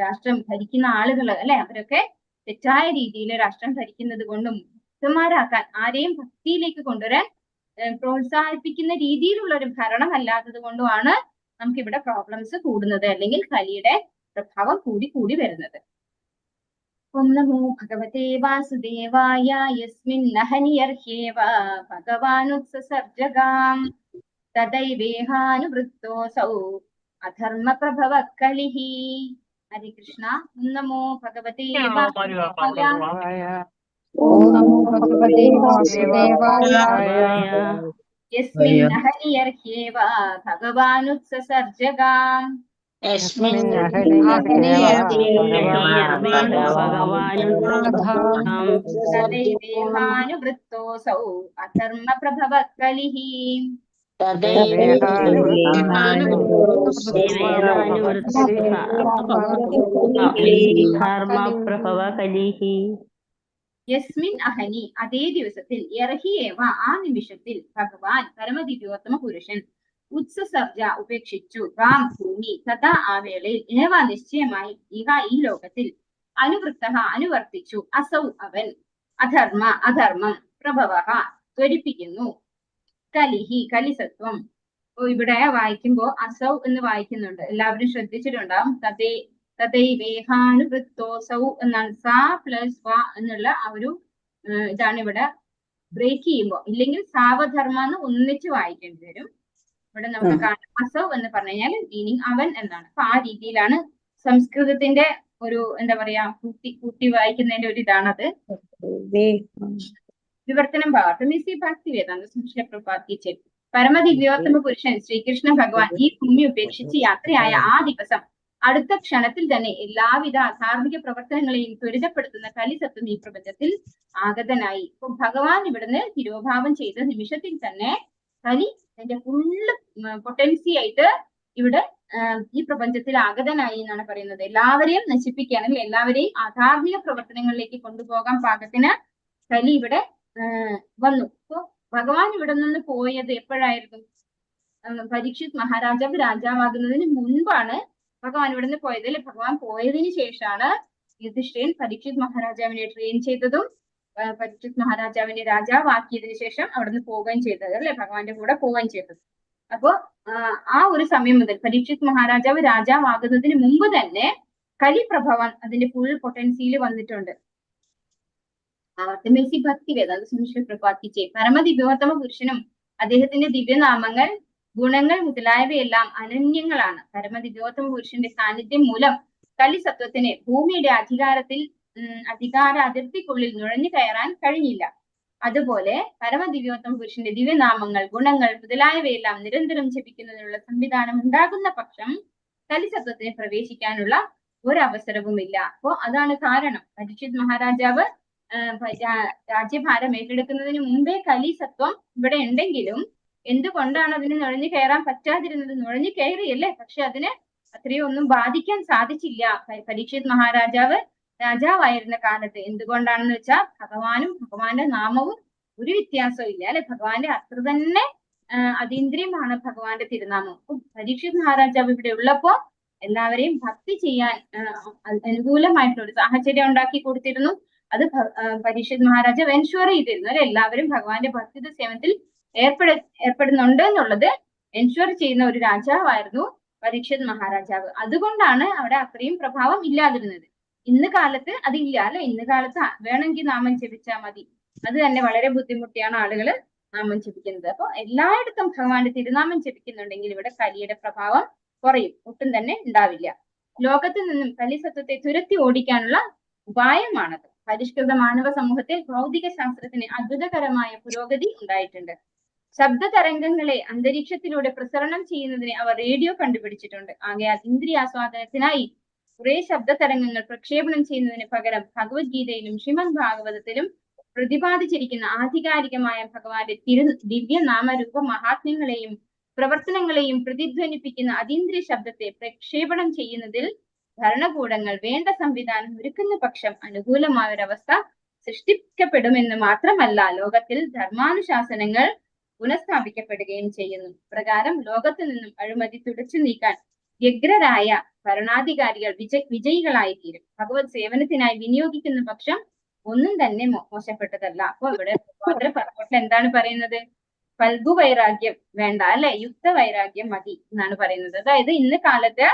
രാഷ്ട്രം ഭരിക്കുന്ന ആളുകൾ അല്ലെ, അവരൊക്കെ തെറ്റായ രീതിയിൽ രാഷ്ട്രം ഭരിക്കുന്നത് കൊണ്ടും ഭക്തന്മാരാക്കാൻ ആരെയും ഭക്തിയിലേക്ക് കൊണ്ടുവരാൻ പ്രോത്സാഹിപ്പിക്കുന്ന രീതിയിലുള്ള ഒരു ഭരണം അല്ലാത്തത് കൊണ്ടുമാണ് നമുക്ക് ഇവിടെ പ്രോബ്ലംസ് കൂടുന്നത്, അല്ലെങ്കിൽ കലിയുടെ പ്രഭാവം കൂടി വരുന്നത്. ഓം നമോ ഭഗവതേ വാസുദേവായ യസ്മിന്നഹനിയർഹ്യേവ ഭഗവാനുത്സസർജഗാം തദൈവേഹാനുവൃത്തോസൗ അധർമ്മ പ്രഭവ കലിഹി. ഹരി കൃഷ്ണ. ഓം നമോ ഭഗവതേ യസ്മിന്നഹനിയർഹ്യേവ ഭഗവാനുത്സസർജഗാം തദൈവേഹാനുവൃത്തോസൗ അധർമ്മ പ്രഭവ കലിഹി. യസ്മിൻ അഹനി അതേ ദിവസത്തിൽ യർഹിയേവ ആ നിമിഷത്തിൽ ഭഗവാൻ പരമദിവ്യോത്തമ പുരുഷൻ ഉത്സസർജ ഉപേക്ഷിച്ചു ഗാം ഭൂമി തഥാ ആ വേളയിൽ ഏവ നിശ്ചയമായി ഇഹ ഈ ലോകത്തിൽ അനുവർത്തിച്ചു അസൗ അവൻ അധർമ്മം പ്രഭവ ത്വരിപ്പിക്കുന്നു കലിഹി കലിസത്വം. ഇവിടെ വായിക്കുമ്പോ അസൗ എന്ന് വായിക്കുന്നുണ്ട്, എല്ലാവരും ശ്രദ്ധിച്ചിട്ടുണ്ടാവും. തദൈവേഹാനുവൃത്തോസൗ എന്നാണ്. സ പ്ലസ് വ എന്നുള്ള ആ ഒരു ഇതാണ് ഇവിടെ ബ്രേക്ക് ചെയ്യുമ്പോൾ. ഇല്ലെങ്കിൽ സാവധർമ്മ എന്ന് ഒന്നിച്ച് വായിക്കേണ്ടി വരും. ഇവിടെ നമുക്ക് കാണാം അസൗ എന്ന് പറഞ്ഞു കഴിഞ്ഞാൽ മീനിങ് അവൻ എന്നാണ്. അപ്പൊ ആ രീതിയിലാണ് സംസ്കൃതത്തിന്റെ ഒരു എന്താ പറയാ കൂട്ടി വായിക്കുന്നതിന്റെ ഒരു ഇതാണത്. വിവർത്തനം ഭാവാർത്ഥം ഭക്തി വേദാന്ത സംശയ പ്രപാദിച്ച് പരമദിവ്യോത്തമ പുരുഷൻ ശ്രീകൃഷ്ണ ഭഗവാൻ ഈ ഭൂമി ഉപേക്ഷിച്ച് യാത്രയായ ആ ദിവസം അടുത്ത ക്ഷണത്തിൽ തന്നെ എല്ലാവിധ അധാർമിക പ്രവർത്തനങ്ങളെയും ത്വരിതപ്പെടുത്തുന്ന കലിസത്വം ഈ പ്രപഞ്ചത്തിൽ ആഗതനായി. ഇപ്പൊ ഭഗവാൻ ഇവിടുന്ന് തിരോഭാവം ചെയ്ത നിമിഷത്തിൽ തന്നെ കലി അതിന്റെ ഫുള്ള് പൊട്ടൻസി ആയിട്ട് ഇവിടെ ഈ പ്രപഞ്ചത്തിൽ ആഗതനായി എന്നാണ് പറയുന്നത്. എല്ലാവരെയും നശിപ്പിക്കാൻ, അല്ലെങ്കിൽ എല്ലാവരെയും അധാർമിക പ്രവർത്തനങ്ങളിലേക്ക് കൊണ്ടുപോകാൻ പാകത്തിന് കലി ഇവിടെ വന്നു. അപ്പൊ ഭഗവാൻ ഇവിടെ നിന്ന് പോയത് എപ്പോഴായിരുന്നു? പരീക്ഷിത് മഹാരാജാവ് രാജാവാകുന്നതിന് മുൻപാണ് ഭഗവാൻ ഇവിടെ നിന്ന് പോയത് അല്ലെ. ഭഗവാൻ പോയതിനു ശേഷമാണ് യുധിഷ്ഠിരൻ പരീക്ഷിത് മഹാരാജാവിനെ ട്രെയിൻ ചെയ്തതും പരീക്ഷിത് മഹാരാജാവിനെ രാജാവാക്കിയതിനു ശേഷം അവിടുന്ന് പോവുകയും ചെയ്തത് അല്ലെ, ഭഗവാന്റെ കൂടെ പോവുകയും ചെയ്തത്. അപ്പോ ആ ഒരു സമയം മുതൽ പരീക്ഷിത് മഹാരാജാവ് രാജാവാകുന്നതിന് മുമ്പ് തന്നെ കലിപ്രഭവൻ അതിന്റെ ഫുൾ പൊട്ടൻസിയിൽ വന്നിട്ടുണ്ട്. ആവർത്തമേസി ഭക്തി വേദാന്ത സംശയ പ്രപാദിച്ചേ പരമദിവ്യോത്തമ പുരുഷനും അദ്ദേഹത്തിന്റെ ദിവ്യനാമങ്ങൾ ഗുണങ്ങൾ മുതലായവയെല്ലാം അനന്യങ്ങളാണ്. പരമദിവ്യോത്തമ പുരുഷന്റെ സാന്നിധ്യം മൂലം കലിസത്വത്തിന് ഭൂമിയുടെ അധികാര അതിർത്തിക്കുള്ളിൽ നുഴഞ്ഞു കയറാൻ കഴിഞ്ഞില്ല. അതുപോലെ പരമദിവ്യോത്തമ പുരുഷന്റെ ദിവ്യനാമങ്ങൾ ഗുണങ്ങൾ മുതലായവയെല്ലാം നിരന്തരം ജപിക്കുന്നതിനുള്ള സംവിധാനം ഉണ്ടാകുന്ന പക്ഷം കലിസത്വത്തിന് പ്രവേശിക്കാനുള്ള ഒരവസരവുമില്ല. അപ്പോ അതാണ് കാരണം. പരീക്ഷിത് മഹാരാജാവ് രാജ്യഭാരം ഏറ്റെടുക്കുന്നതിന് മുമ്പേ കലിസത്വം ഇവിടെ ഉണ്ടെങ്കിലും എന്തുകൊണ്ടാണ് അതിന് നുഴഞ്ഞു കയറാൻ പറ്റാതിരുന്നത്? നുഴഞ്ഞു കയറിയല്ലേ, പക്ഷെ അതിന് അത്രയും ഒന്നും ബാധിക്കാൻ സാധിച്ചില്ല. പരീക്ഷിത് മഹാരാജാവ് രാജാവായിരുന്ന കാലത്ത് എന്തുകൊണ്ടാണെന്ന് വെച്ചാൽ ഭഗവാനും ഭഗവാന്റെ നാമവും ഒരു വ്യത്യാസവും ഇല്ല അല്ലെ. ഭഗവാന്റെ അത്ര തന്നെ അതീന്ദ്രിയമാണ് ഭഗവാന്റെ തിരുനാമം. അപ്പൊ പരീക്ഷിത് മഹാരാജാവ് ഇവിടെ ഉള്ളപ്പോ എല്ലാവരെയും ഭക്തി ചെയ്യാൻ അനുകൂലമായിട്ടുള്ള ഒരു സാഹചര്യം ഉണ്ടാക്കി കൊടുത്തിരുന്നു. അത് പരീക്ഷിത് മഹാരാജാവ് എൻഷുർ ചെയ്തിരുന്നു അല്ലെ. എല്ലാവരും ഭഗവാന്റെ ഭക്തി സേവനത്തിൽ ഏർപ്പെടുന്നുണ്ട് എന്നുള്ളത് എൻഷുർ ചെയ്യുന്ന ഒരു രാജാവായിരുന്നു പരീക്ഷിത് മഹാരാജാവ്. അതുകൊണ്ടാണ് അവിടെ അത്രയും പ്രഭാവം ഇല്ലാതിരുന്നത്. ഇന്ന് കാലത്ത് അതില്ല അല്ലെ. ഇന്ന് കാലത്ത് വേണമെങ്കിൽ നാമം ജപിച്ചാൽ മതി, അത് തന്നെ വളരെ ബുദ്ധിമുട്ടിയാണ് ആളുകൾ നാമം ജപിക്കുന്നത്. അപ്പൊ എല്ലായിടത്തും ഭഗവാന്റെ തിരുനാമം ജപിക്കുന്നുണ്ടെങ്കിൽ ഇവിടെ കലിയുടെ പ്രഭാവം കുറയും, ഒട്ടും തന്നെ ഉണ്ടാവില്ല. ലോകത്തിൽ നിന്നും കലിസത്വത്തെ തുരത്തി ഓടിക്കാനുള്ള ഉപായമാണത്. പരിഷ്കൃത മാനവ സമൂഹത്തിൽ ഭൗതിക ശാസ്ത്രത്തിന് അത്ഭുതകരമായ പുരോഗതി ഉണ്ടായിട്ടുണ്ട്. ശബ്ദ തരംഗങ്ങളെ അന്തരീക്ഷത്തിലൂടെ പ്രസരണം ചെയ്യുന്നതിന് അവർ റേഡിയോ കണ്ടുപിടിച്ചിട്ടുണ്ട്. ആകയാൽ ഇന്ദ്രിയാസ്വാദനത്തിനായി കുറെ ശബ്ദ തരംഗങ്ങൾ പ്രക്ഷേപണം ചെയ്യുന്നതിന് പകരം ഭഗവത്ഗീതയിലും ശ്രീമദ് ഭാഗവതത്തിലും പ്രതിപാദിച്ചിരിക്കുന്ന ആധികാരികമായ ഭഗവാന്റെ ദിവ്യനാമരൂപ മഹാത്മ്യങ്ങളെയും പ്രവർത്തനങ്ങളെയും പ്രതിധ്വനിപ്പിക്കുന്ന അതീന്ദ്രിയ ശബ്ദത്തെ പ്രക്ഷേപണം ചെയ്യുന്നതിൽ ഭരണകൂടങ്ങൾ വേണ്ട സംവിധാനം ഒരുക്കുന്ന പക്ഷം അനുകൂലമായ ഒരവസ്ഥ സൃഷ്ടിക്കപ്പെടുമെന്ന് മാത്രമല്ല, ലോകത്തിൽ ധർമാനുശാസനങ്ങൾ പുനഃസ്ഥാപിക്കപ്പെടുകയും ചെയ്യുന്നു. പ്രകാരം ലോകത്തു നിന്നും അഴിമതി തുടച്ചു നീക്കാൻ വ്യഗ്രരായ ഭരണാധികാരികൾ വിജയികളായി തീരും. ഭഗവത് സേവനത്തിനായി വിനിയോഗിക്കുന്ന പക്ഷം ഒന്നും തന്നെ മോശപ്പെട്ടതല്ല. അപ്പൊ ഇവിടെ പറഞ്ഞിട്ട് എന്താണ് പറയുന്നത്? ഫൽഗു വൈരാഗ്യം വേണ്ട അല്ലെ, യുക്ത വൈരാഗ്യം മതി എന്നാണ് പറയുന്നത്. അതായത് ഇന്ന് കാലത്ത്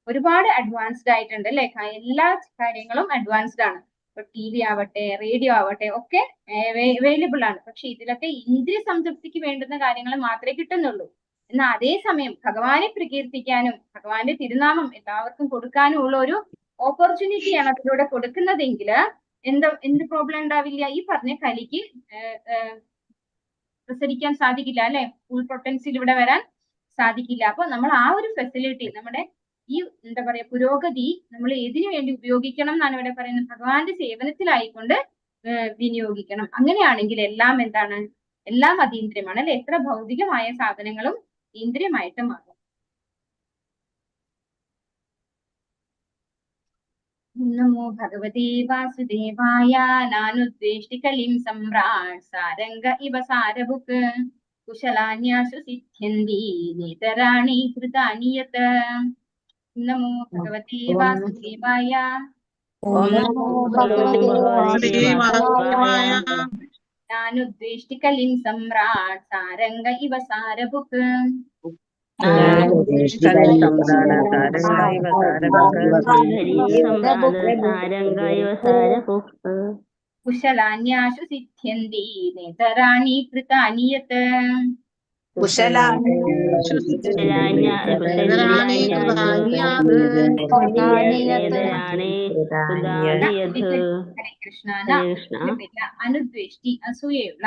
ഒരുപാട് അഡ്വാൻസ്ഡ് ആയിട്ടുണ്ട് അല്ലെ, എല്ലാ കാര്യങ്ങളും അഡ്വാൻസ്ഡ് ആണ്. ഇപ്പൊ TV ആവട്ടെ റേഡിയോ ആവട്ടെ ഒക്കെ അവൈലബിൾ ആണ്. പക്ഷെ ഇതിലൊക്കെ ഇന്ദ്രിയ സംതൃപ്തിക്ക് വേണ്ടുന്ന കാര്യങ്ങൾ മാത്രമേ കിട്ടുന്നുള്ളൂ. എന്നാൽ അതേസമയം ഭഗവാനെ പ്രകീർത്തിക്കാനും ഭഗവാന്റെ തിരുനാമം എല്ലാവർക്കും കൊടുക്കാനും ഉള്ള ഒരു ഓപ്പർച്യൂണിറ്റിയാണ് അതിലൂടെ കൊടുക്കുന്നതെങ്കിൽ എന്ത് പ്രോബ്ലം ഉണ്ടാവില്ല? ഈ പറഞ്ഞ കലിക്ക് പ്രസരിക്കാൻ സാധിക്കില്ല അല്ലെ, ഫുൾ പൊട്ടൻസിൽ ഇവിടെ വരാൻ സാധിക്കില്ല. അപ്പൊ നമ്മൾ ആ ഒരു ഫെസിലിറ്റി, നമ്മുടെ ഈ എന്താ പറയാ പുരോഗതി നമ്മൾ ഏതിനു വേണ്ടി ഉപയോഗിക്കണം എന്നാണ് ഇവിടെ പറയുന്നത്? ഭഗവാന്റെ സേവനത്തിലായിക്കൊണ്ട് വിനിയോഗിക്കണം. അങ്ങനെയാണെങ്കിൽ എല്ലാം എന്താണ്? എല്ലാം അതീന്ദ്രിയമാണ് അല്ലെ. എത്ര ഭൗതികമായ സാധനങ്ങളും ഇന്ദ്രിയമായിട്ട് മാറും. നമോ ഭഗവതേ വാസുദേവായ നാനുദ്വേഷ്ടി കലിം സമ്രാട് സാരംഗ ഇവ സാരഭുക് കുശലാന്യാസു സിദ്ധ്യന്തി നേതരാണി കൃതാനി യത്. നമോ ഭഗവതേ വാസുദേവായ നാനുദ്വേഷ്ടി കലിം സമ്രാട് സാരംഗ ഇവ സാരഭുക് കുശലാന്യാശു സിദ്ധ്യന്തി നേതരാണി കൃതാനി യത്. കുശലാനി ഹരേ കൃഷ്ണ. അനുദ്വേഷ്ടി അസൂയയുള്ള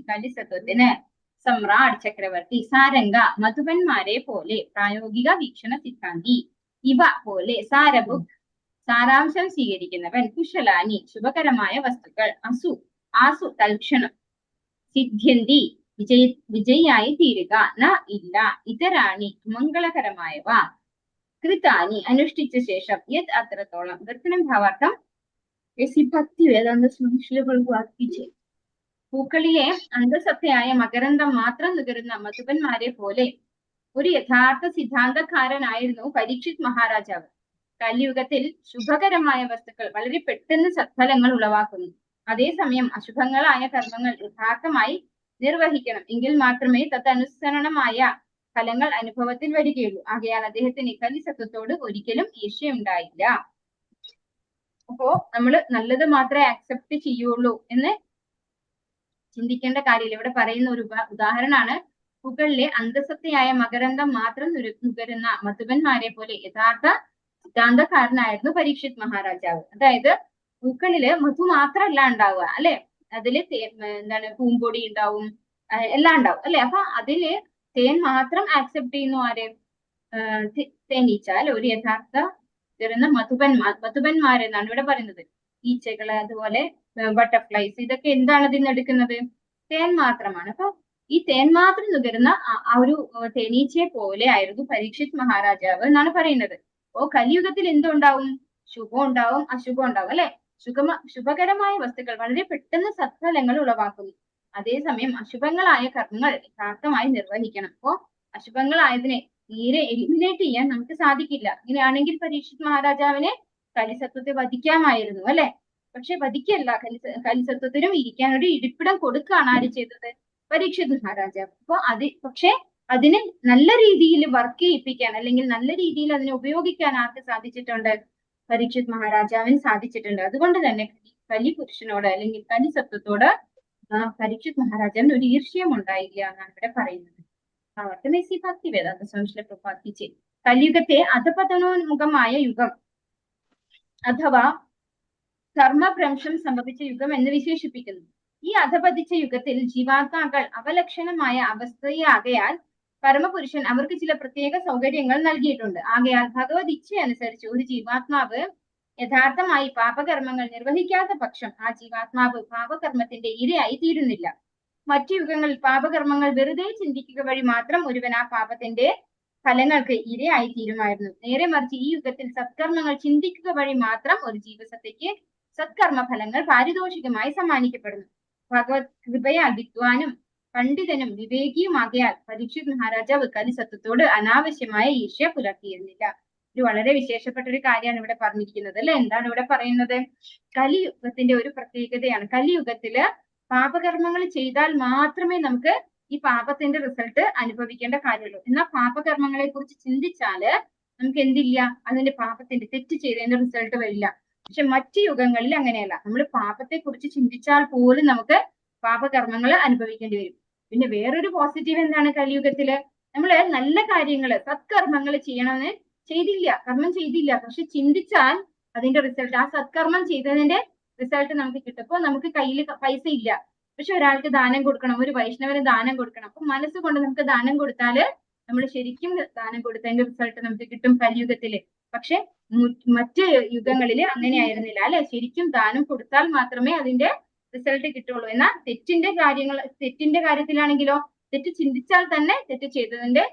കലിസത്വത്തിന് സമ്രാട് ചക്രവർത്തി സാരംഗ മധുപന്മാരെ പോലെ പ്രായോഗിക വീക്ഷണ സിദ്ധാന്തി ഇവ പോലെ സാരബുക്ക് സാരാംശം സ്വീകരിക്കുന്നവൻ കുശലാനി ശുഭകരമായ വസ്തുക്കൾ ആസു തൽക്ഷണം സിദ്ധ്യന്തി വിജയിയായി തീരുക ഇല്ല ഇതരാണി മംഗളകരമായവ കൃതാനി അനുഷ്ഠിച്ച ശേഷം യത് അത്രത്തോളം ദർശനം ഭാവാർത്ഥം ഭക്തി വേദാന്ത ശ്ലോകങ്ങൾ വായിച്ചേ. പൂക്കളിലെ അന്തസത്തയായ മകരന്തം മാത്രം നുകരുന്ന മധുപന്മാരെ പോലെ ഒരു യഥാർത്ഥ സിദ്ധാന്തക്കാരനായിരുന്നു പരീക്ഷിത് മഹാരാജാവ്. കലിയുഗത്തിൽ ശുഭകരമായ വസ്തുക്കൾ വളരെ പെട്ടെന്ന് സത്ഫലങ്ങൾ ഉളവാക്കുന്നു. അതേസമയം അശുഭങ്ങളായ കർമ്മങ്ങൾ യഥാർത്ഥമായി നിർവഹിക്കണം എങ്കിൽ മാത്രമേ തദനുസരണമായ ഫലങ്ങൾ അനുഭവത്തിൽ വരികയുള്ളൂ. ആകയാൽ അദ്ദേഹത്തിന് കലിസത്വത്തോട് ഒരിക്കലും ഈർഷ്യയുണ്ടായില്ല. അപ്പോ നമ്മൾ നല്ലത് മാത്രമേ ആക്സെപ്റ്റ് ചെയ്യുള്ളൂ എന്ന് ചിന്തിക്കേണ്ട കാര്യമില്ല. ഇവിടെ പറയുന്ന ഒരു ഉദാഹരണമാണ് പൂക്കളിലെ അന്തസത്തയായ മകരന്തം മാത്രം നുകരുന്ന മധുപന്മാരെ പോലെ യഥാർത്ഥ സിദ്ധാന്തക്കാരനായിരുന്നു പരീക്ഷിത് മഹാരാജാവ്. അതായത് പൂക്കളില് മധു മാത്രമല്ല ഉണ്ടാവുക അല്ലെ, അതില് പൂമ്പൊടി ഉണ്ടാവും, എല്ലാം ഉണ്ടാവും അല്ലെ. അപ്പൊ അതില് തേൻ മാത്രം ആക്സെപ്റ്റ് ചെയ്യുന്നു ആര്? തേനീച്ചാൽ ഒരു യഥാർത്ഥ തരുന്ന മധുപന്മാരെന്നാണ് ഇവിടെ പറയുന്നത്. ഈച്ചകള് അതുപോലെ ബട്ടർഫ്ലൈസ് ഇതൊക്കെ എന്താണ് ഇതിന് എടുക്കുന്നത്? തേൻ മാത്രമാണ്. അപ്പൊ ഈ തേൻ മാത്രം നുകരുന്ന ആ ഒരു തേനീച്ചയെ പോലെ ആയിരുന്നു പരീക്ഷിത് മഹാരാജാവ് എന്നാണ് പറയുന്നത്. അപ്പോ കലിയുഗത്തിൽ എന്തുണ്ടാവും? ശുഭം ഉണ്ടാവും, അശുഭം ഉണ്ടാവും അല്ലെ. ശുഭകരമായ വസ്തുക്കൾ വളരെ പെട്ടെന്ന് സത്ഫലങ്ങൾ ഉളവാക്കുന്നു. അതേസമയം അശുഭങ്ങളായ കർമ്മങ്ങൾ യഥാർത്ഥമായി നിർവഹിക്കണം. അപ്പോ അശുഭങ്ങളായതിനെ തീരെ എലിമിനേറ്റ് ചെയ്യാൻ നമുക്ക് സാധിക്കില്ല. ഇങ്ങനെയാണെങ്കിൽ പരീക്ഷിത് മഹാരാജാവിനെ കലിസത്വത്തെ വധിക്കാമായിരുന്നു അല്ലെ. പക്ഷെ വധിക്കല്ല, കലിസത്വത്തിനും ഇരിക്കാൻ ഒരു ഇരിപ്പിടം കൊടുക്കുകയാണ് ആര് ചെയ്തത്? പരീക്ഷിത് മഹാരാജാവ്. അപ്പൊ പക്ഷെ അതിനെ നല്ല രീതിയിൽ വർക്ക് ചെയ്യിപ്പിക്കാൻ അല്ലെങ്കിൽ നല്ല രീതിയിൽ അതിനെ ഉപയോഗിക്കാൻ ആർക്ക് സാധിച്ചിട്ടുണ്ട്? പരീക്ഷിത് മഹാരാജാവിന് സാധിച്ചിട്ടുണ്ട്. അതുകൊണ്ട് തന്നെ കലിപുരുഷനോട് അല്ലെങ്കിൽ കലിസത്വത്തോട് പരീക്ഷിത് മഹാരാജാവിന് ഒരു ഈർഷ്യം ഉണ്ടായില്ല എന്നാണ് ഇവിടെ പറയുന്നത്. ഭക്തി വേദാന്ത സ്വാമിശ്രീ പ്രഭാതിച്ച് കലിയുഗത്തെ അധപതനോന്മുഖമായ യുഗം അഥവാ കർമ്മഭ്രംശം സംഭവിച്ച യുഗം എന്ന് വിശേഷിപ്പിക്കുന്നു. ഈ അധപതിച്ച യുഗത്തിൽ ജീവാത്മാക്കൾ അവലക്ഷണമായ അവസ്ഥയാകയാൽ പരമപുരുഷൻ അവർക്ക് ചില പ്രത്യേക സൗകര്യങ്ങൾ നൽകിയിട്ടുണ്ട്. ആകയാൽ ഭഗവത് ഇച്ഛയനുസരിച്ച് ഒരു ജീവാത്മാവ് യഥാർത്ഥമായി പാപകർമ്മങ്ങൾ നിർവഹിക്കാത്ത പക്ഷം ആ ജീവാത്മാവ് പാപകർമ്മത്തിന്റെ ഇരയായി തീരുന്നില്ല. മറ്റു യുഗങ്ങളിൽ പാപകർമ്മങ്ങൾ വെറുതെ ചിന്തിക്കുക വഴി മാത്രം ഒരുവൻ ആ പാപത്തിന്റെ ഫലങ്ങൾക്ക് ഇരയായി തീരുമായിരുന്നു. നേരെ മറിച്ച് ഈ യുഗത്തിൽ സത്കർമ്മങ്ങൾ ചിന്തിക്കുക വഴി മാത്രം ഒരു ജീവസത്തയ്ക്ക് സത്കർമ്മ ഫലങ്ങൾ പാരിതോഷികമായി സമ്മാനിക്കപ്പെടുന്നു. ഭഗവത് കൃപയാൽ വിദ്വാനും പണ്ഡിതനും വിവേകിയുമാകയാൽ പരീക്ഷിത് മഹാരാജാവ് കലിസത്വത്തോട് അനാവശ്യമായ ഈർഷ്യ പുലർത്തിയിരുന്നില്ല. ഒരു വളരെ വിശേഷപ്പെട്ട ഒരു കാര്യമാണ് ഇവിടെ പറഞ്ഞിരിക്കുന്നത് അല്ലെ. എന്താണ് ഇവിടെ പറയുന്നത്? കലിയുഗത്തിന്റെ ഒരു പ്രത്യേകതയാണ്. കലിയുഗത്തില് പാപകർമ്മങ്ങൾ ചെയ്താൽ മാത്രമേ നമുക്ക് ഈ പാപത്തിന്റെ റിസൾട്ട് അനുഭവിക്കേണ്ട കാര്യമുള്ളൂ. എന്നാൽ പാപകർമ്മങ്ങളെ കുറിച്ച് ചിന്തിച്ചാല് നമുക്ക് എന്തില്ല, അതിന്റെ പാപത്തിന്റെ തെറ്റ് ചെയ്തതിന്റെ റിസൾട്ട് വരില്ല. പക്ഷെ മറ്റു യുഗങ്ങളിൽ അങ്ങനെയല്ല. നമ്മൾ പാപത്തെ കുറിച്ച് ചിന്തിച്ചാൽ പോലും നമുക്ക് പാപകർമ്മങ്ങൾ അനുഭവിക്കേണ്ടി വരും. പിന്നെ വേറൊരു പോസിറ്റീവ് എന്താണ്? കലിയുഗത്തില് നമ്മള് നല്ല കാര്യങ്ങള് സത്കർമ്മങ്ങൾ ചെയ്യണമെന്ന് കർമ്മം ചെയ്തില്ല, പക്ഷെ ചിന്തിച്ചാൽ അതിന്റെ റിസൾട്ട്, ആ സത്കർമ്മം ചെയ്തതിന്റെ റിസൾട്ട് നമുക്ക് കിട്ടും. അപ്പൊ നമുക്ക് കയ്യിൽ പൈസ ഇല്ല, പക്ഷെ ഒരാൾക്ക് ദാനം കൊടുക്കണം, ഒരു വൈഷ്ണവന് ദാനം കൊടുക്കണം. അപ്പൊ മനസ്സുകൊണ്ട് നമുക്ക് ദാനം കൊടുത്താല് നമ്മൾ ശരിക്കും ദാനം കൊടുത്തതിന്റെ റിസൾട്ട് നമുക്ക് കിട്ടും കലിയുഗത്തില്. പക്ഷെ മറ്റ് യുഗങ്ങളില് അങ്ങനെ ആയിരുന്നില്ല അല്ലെ. ശരിക്കും ദാനം കൊടുത്താൽ മാത്രമേ അതിന്റെ റിസൾട്ട് കിട്ടുള്ളൂ. എന്നാൽ തെറ്റിന്റെ കാര്യത്തിലാണെങ്കിലോ തെറ്റ് ചിന്തിച്ചാൽ തന്നെ തെറ്റ് ചെയ്തതിന്റെ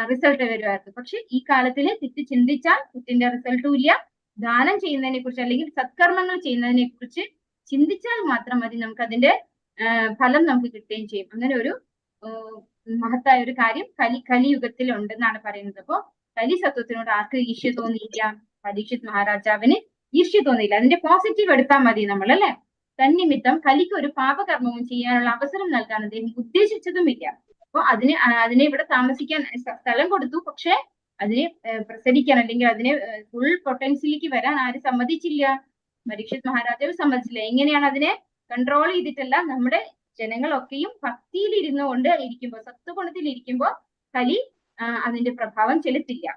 റിസൾട്ട് വരുമായിരുന്നു. പക്ഷെ ഈ കാലത്തില് തെറ്റ് ചിന്തിച്ചാൽ തെറ്റിന്റെ റിസൾട്ടും ഇല്ല. ദാനം ചെയ്യുന്നതിനെ കുറിച്ച് അല്ലെങ്കിൽ സത്കർമ്മങ്ങൾ ചെയ്യുന്നതിനെ കുറിച്ച് ചിന്തിച്ചാൽ മാത്രം മതി നമുക്ക് അതിന്റെ ഫലം നമുക്ക് കിട്ടുകയും ചെയ്യും. അങ്ങനെ ഒരു മഹത്തായ ഒരു കാര്യം കലിയുഗത്തിൽ ഉണ്ടെന്നാണ് പറയുന്നത്. അപ്പോ കലിസത്വത്തിനോട് ആർക്ക് ഈർഷ്യ തോന്നിയില്ല? പരീക്ഷിത് മഹാരാജാവിന് ഈർഷ്യ തോന്നിയില്ല. അതിന്റെ പോസിറ്റീവ് എടുത്താൽ മതി നമ്മൾ അല്ലെ. തന്നിമിത്തം കലിക്ക് ഒരു പാപകർമ്മവും ചെയ്യാനുള്ള അവസരം നൽകാൻ അദ്ദേഹം ഉദ്ദേശിച്ചതുമില്ല. അപ്പൊ അതിനെ ഇവിടെ താമസിക്കാൻ സ്ഥലം കൊടുത്തു. പക്ഷെ അതിനെ പ്രസരിക്കാൻ അല്ലെങ്കിൽ അതിനെ ഫുൾ പൊട്ടൻഷ്യലിലേക്ക് വരാൻ ആര് സമ്മതിച്ചില്ല? പരീക്ഷിത് മഹാരാജാവ് സമ്മതിച്ചില്ല. എങ്ങനെയാണ് അതിനെ കൺട്രോൾ ചെയ്തിട്ടല്ല, നമ്മുടെ ജനങ്ങളൊക്കെയും ഭക്തിയിൽ ഇരുന്നുകൊണ്ട് ഇരിക്കുമ്പോൾ, സത്വഗുണത്തിൽ ഇരിക്കുമ്പോൾ കലി അതിന്റെ പ്രഭാവം ചെലുത്തില്ല.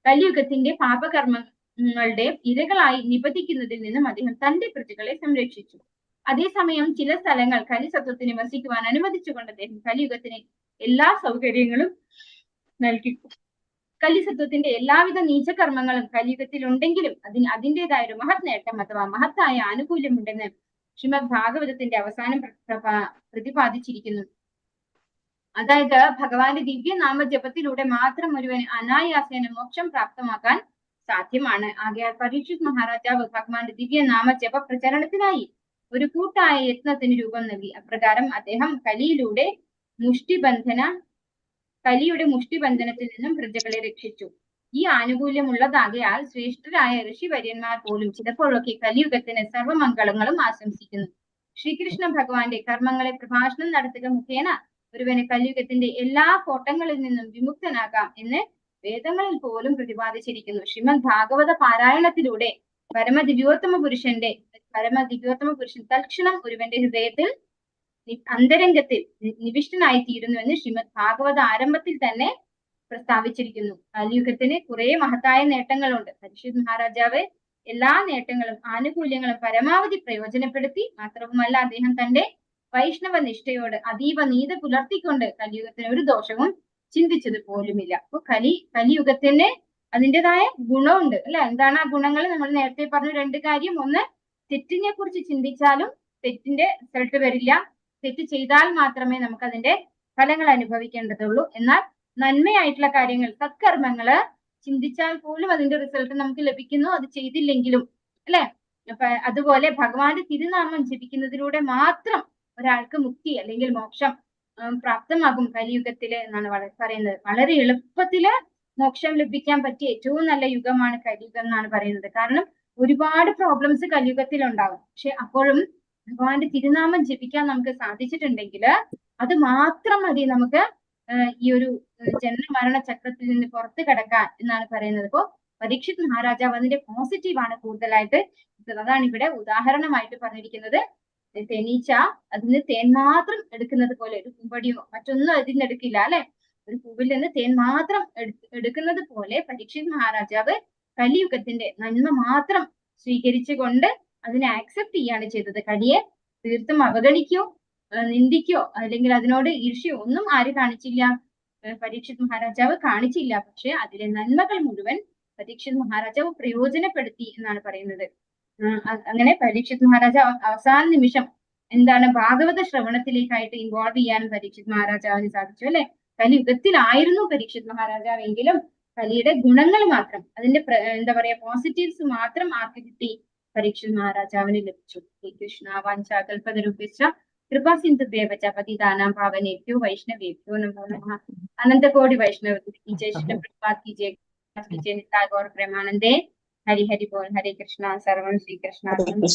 കലിയുഗത്തിന്റെ പാപകർമ്മങ്ങളുടെ ഇരകളായി നിബന്ധിക്കുന്നതിൽ നിന്നും അദ്ദേഹം തന്റെ പ്രജകളെ സംരക്ഷിച്ചു. അതേസമയം ചില സ്ഥലങ്ങൾ കലിസത്വത്തിന് വസിക്കുവാൻ അനുവദിച്ചുകൊണ്ട് അദ്ദേഹം കലിയുഗത്തിന് എല്ലാ സൗകര്യങ്ങളും നൽകി. കലിസത്വത്തിന്റെ എല്ലാവിധ നീചകർമ്മങ്ങളും കലിയുഗത്തിൽ ഉണ്ടെങ്കിലും അതിൻ്റെതായ ഒരു മഹത് നേട്ടം അഥവാ മഹത്തായ ആനുകൂല്യമുണ്ടെന്ന് ശ്രീമദ് ഭാഗവതത്തിന്റെ അവസാനം പ്രതിപാദിച്ചിരിക്കുന്നു. അതായത് ഭഗവാന്റെ ദിവ്യനാമ ജപത്തിലൂടെ മാത്രം ഒരുവന് അനായാസേന മോക്ഷം പ്രാപ്തമാക്കാൻ സാധ്യമാണ്. ആകയാൽ പരീക്ഷിത് മഹാരാജാവ് ഭഗവാന്റെ ദിവ്യനാമ ജപ പ്രചരണത്തിനായി ഒരു കൂട്ടായ യത്നത്തിന് രൂപം നൽകി. അപ്രകാരം അദ്ദേഹം കലിയുടെ മുഷ്ടിബന്ധനത്തിൽ നിന്നും പ്രജകളെ രക്ഷിച്ചു. ഈ ആനുകൂല്യമുള്ളതാകയാൽ ശ്രേഷ്ഠരായ ഋഷിവര്യന്മാർ പോലും ചിലപ്പോഴൊക്കെ കലിയുഗത്തിന് സർവമംഗളങ്ങളും ആശംസിക്കുന്നു. ശ്രീകൃഷ്ണ ഭഗവാന്റെ കർമ്മങ്ങളെ പ്രഭാഷണം നടത്തുക മുഖേന ഒരുവന് കലിയുഗത്തിന്റെ എല്ലാ കോട്ടങ്ങളിൽ നിന്നും വിമുക്തനാകാം എന്ന് വേദങ്ങളിൽ പോലും പ്രതിപാദിച്ചിരിക്കുന്നു. ശ്രീമദ് ഭാഗവത പാരായണത്തിലൂടെ പരമദിവ്യോത്തമ പുരുഷൻ തൽക്ഷണം ഒരുവന്റെ ഹൃദയത്തിൽ അന്തരംഗത്തിൽ നിവിഷ്ടനായി തീരുന്നുവെന്ന് ശ്രീമദ് ഭാഗവത ആരംഭത്തിൽ തന്നെ പ്രസ്താവിച്ചിരിക്കുന്നു. കലിയുഗത്തിന് കുറെ മഹത്തായ നേട്ടങ്ങളുണ്ട്. പരീക്ഷിത് മഹാരാജാവ് എല്ലാ നേട്ടങ്ങളും ആനുകൂല്യങ്ങളും പരമാവധി പ്രയോജനപ്പെടുത്തി. മാത്രവുമല്ല, അദ്ദേഹം തന്റെ വൈഷ്ണവ നിഷ്ഠയോട് അതീവ നീതി പുലർത്തിക്കൊണ്ട് കലിയുഗത്തിന് ഒരു ദോഷവും ചിന്തിച്ചത് പോലുമില്ല. അപ്പൊ കലിയുഗത്തിന് അതിൻ്റെതായ ഗുണമുണ്ട് അല്ലെ. എന്താണ് ആ ഗുണങ്ങൾ? നമ്മൾ നേരത്തെ പറഞ്ഞു രണ്ട് കാര്യം. ഒന്ന്, തെറ്റിനെ കുറിച്ച് ചിന്തിച്ചാലും തെറ്റിന്റെ റിസൾട്ട് വരില്ല. തെറ്റ് ചെയ്താൽ മാത്രമേ നമുക്ക് അതിന്റെ ഫലങ്ങൾ അനുഭവിക്കേണ്ടതുള്ളൂ. എന്നാൽ നന്മയായിട്ടുള്ള കാര്യങ്ങൾ, സത്കർമ്മങ്ങള് ചിന്തിച്ചാൽ പോലും അതിന്റെ റിസൾട്ട് നമുക്ക് ലഭിക്കുന്നു, അത് ചെയ്തില്ലെങ്കിലും അല്ലെ. അപ്പൊ അതുപോലെ ഭഗവാന്റെ തിരുനാമം ജപിക്കുന്നതിലൂടെ മാത്രം ഒരാൾക്ക് മുക്തി അല്ലെങ്കിൽ മോക്ഷം പ്രാപ്തമാകും കലിയുഗത്തില് എന്നാണ് പറയുന്നത്. വളരെ എളുപ്പത്തില് മോക്ഷം ലഭിക്കാൻ പറ്റിയ ഏറ്റവും നല്ല യുഗമാണ് കലിയുഗം എന്നാണ് പറയുന്നത്. കാരണം ഒരുപാട് പ്രോബ്ലംസ് കലിയുഗത്തിൽ ഉണ്ടാവും. പക്ഷെ അപ്പോഴും ഭഗവാന്റെ തിരുനാമം ജപിക്കാൻ നമുക്ക് സാധിച്ചിട്ടുണ്ടെങ്കിൽ അത് മാത്രം മതി നമുക്ക് ഈ ഒരു ജനന ചക്രത്തിൽ നിന്ന് പുറത്തു കടക്കാൻ എന്നാണ് പറയുന്നത്. അപ്പോ പരീക്ഷിത് മഹാരാജാവ് അതിന്റെ പോസിറ്റീവാണ് കൂടുതലായിട്ട്. അതാണ് ഇവിടെ ഉദാഹരണമായിട്ട് പറഞ്ഞിരിക്കുന്നത്. തേനീച്ച അതിന് തേൻ മാത്രം എടുക്കുന്നത് പോലെ, ഒരു പൂമ്പടിയോ മറ്റൊന്നും അതിന് എടുക്കില്ല അല്ലെ. ഒരു പൂവിൽ നിന്ന് തേൻ മാത്രം എടുക്കുന്നത് പോലെ പരീക്ഷിത് മഹാരാജാവ് കലിയുഗത്തിന്റെ നന്മ മാത്രം സ്വീകരിച്ചുകൊണ്ട് അതിനെ ആക്സെപ്റ്റ് ചെയ്യാണ് ചെയ്തത്. കലിയെ തീർത്തും അവഗണിക്കോ നിന്ദിക്കോ അല്ലെങ്കിൽ അതിനോട് ഈർഷ്യോ ഒന്നും ആര് കാണിച്ചില്ല? പരീക്ഷിത് മഹാരാജാവ് കാണിച്ചില്ല. പക്ഷെ അതിലെ നന്മകൾ മുഴുവൻ പരീക്ഷിത് മഹാരാജാവ് പ്രയോജനപ്പെടുത്തി എന്നാണ് പറയുന്നത്. അങ്ങനെ പരീക്ഷിത് മഹാരാജാവ് അവസാന നിമിഷം എന്താണ് ഭാഗവത ശ്രവണത്തിലേക്കായിട്ട് ഇൻവോൾവ് ചെയ്യാനും പരീക്ഷിത് മഹാരാജാവിന് സാധിച്ചു അല്ലെ. കലിയുഗത്തിലായിരുന്നു പരീക്ഷിത് മഹാരാജാവ് എങ്കിലും കലിയുടെ ഗുണങ്ങൾ മാത്രം, അതിന്റെ എന്താ പറയാ പോസിറ്റീവ്സ് മാത്രം ആക്കി കിട്ടി പരീക്ഷിത് മഹാരാജാവിന് ലഭിച്ചു. കൃഷ്ണ വാഞ്ചാകൽപതരുഭ്യശ്ച കൃപാ സിന്ധുഭ്യേവ ച പതിതാനാം പാവനേഭ്യോ വൈഷ്ണവേഭ്യോ നമോ നമഃ. അനന്തകോടി വൈഷ്ണവ की जय, श्री प्रभुपाद की जय, निताय गौर प्रेमानंदे. हरि हरि बोल. हरे कृष्णा. सर्वं श्री कृष्णार्पणमस्तु.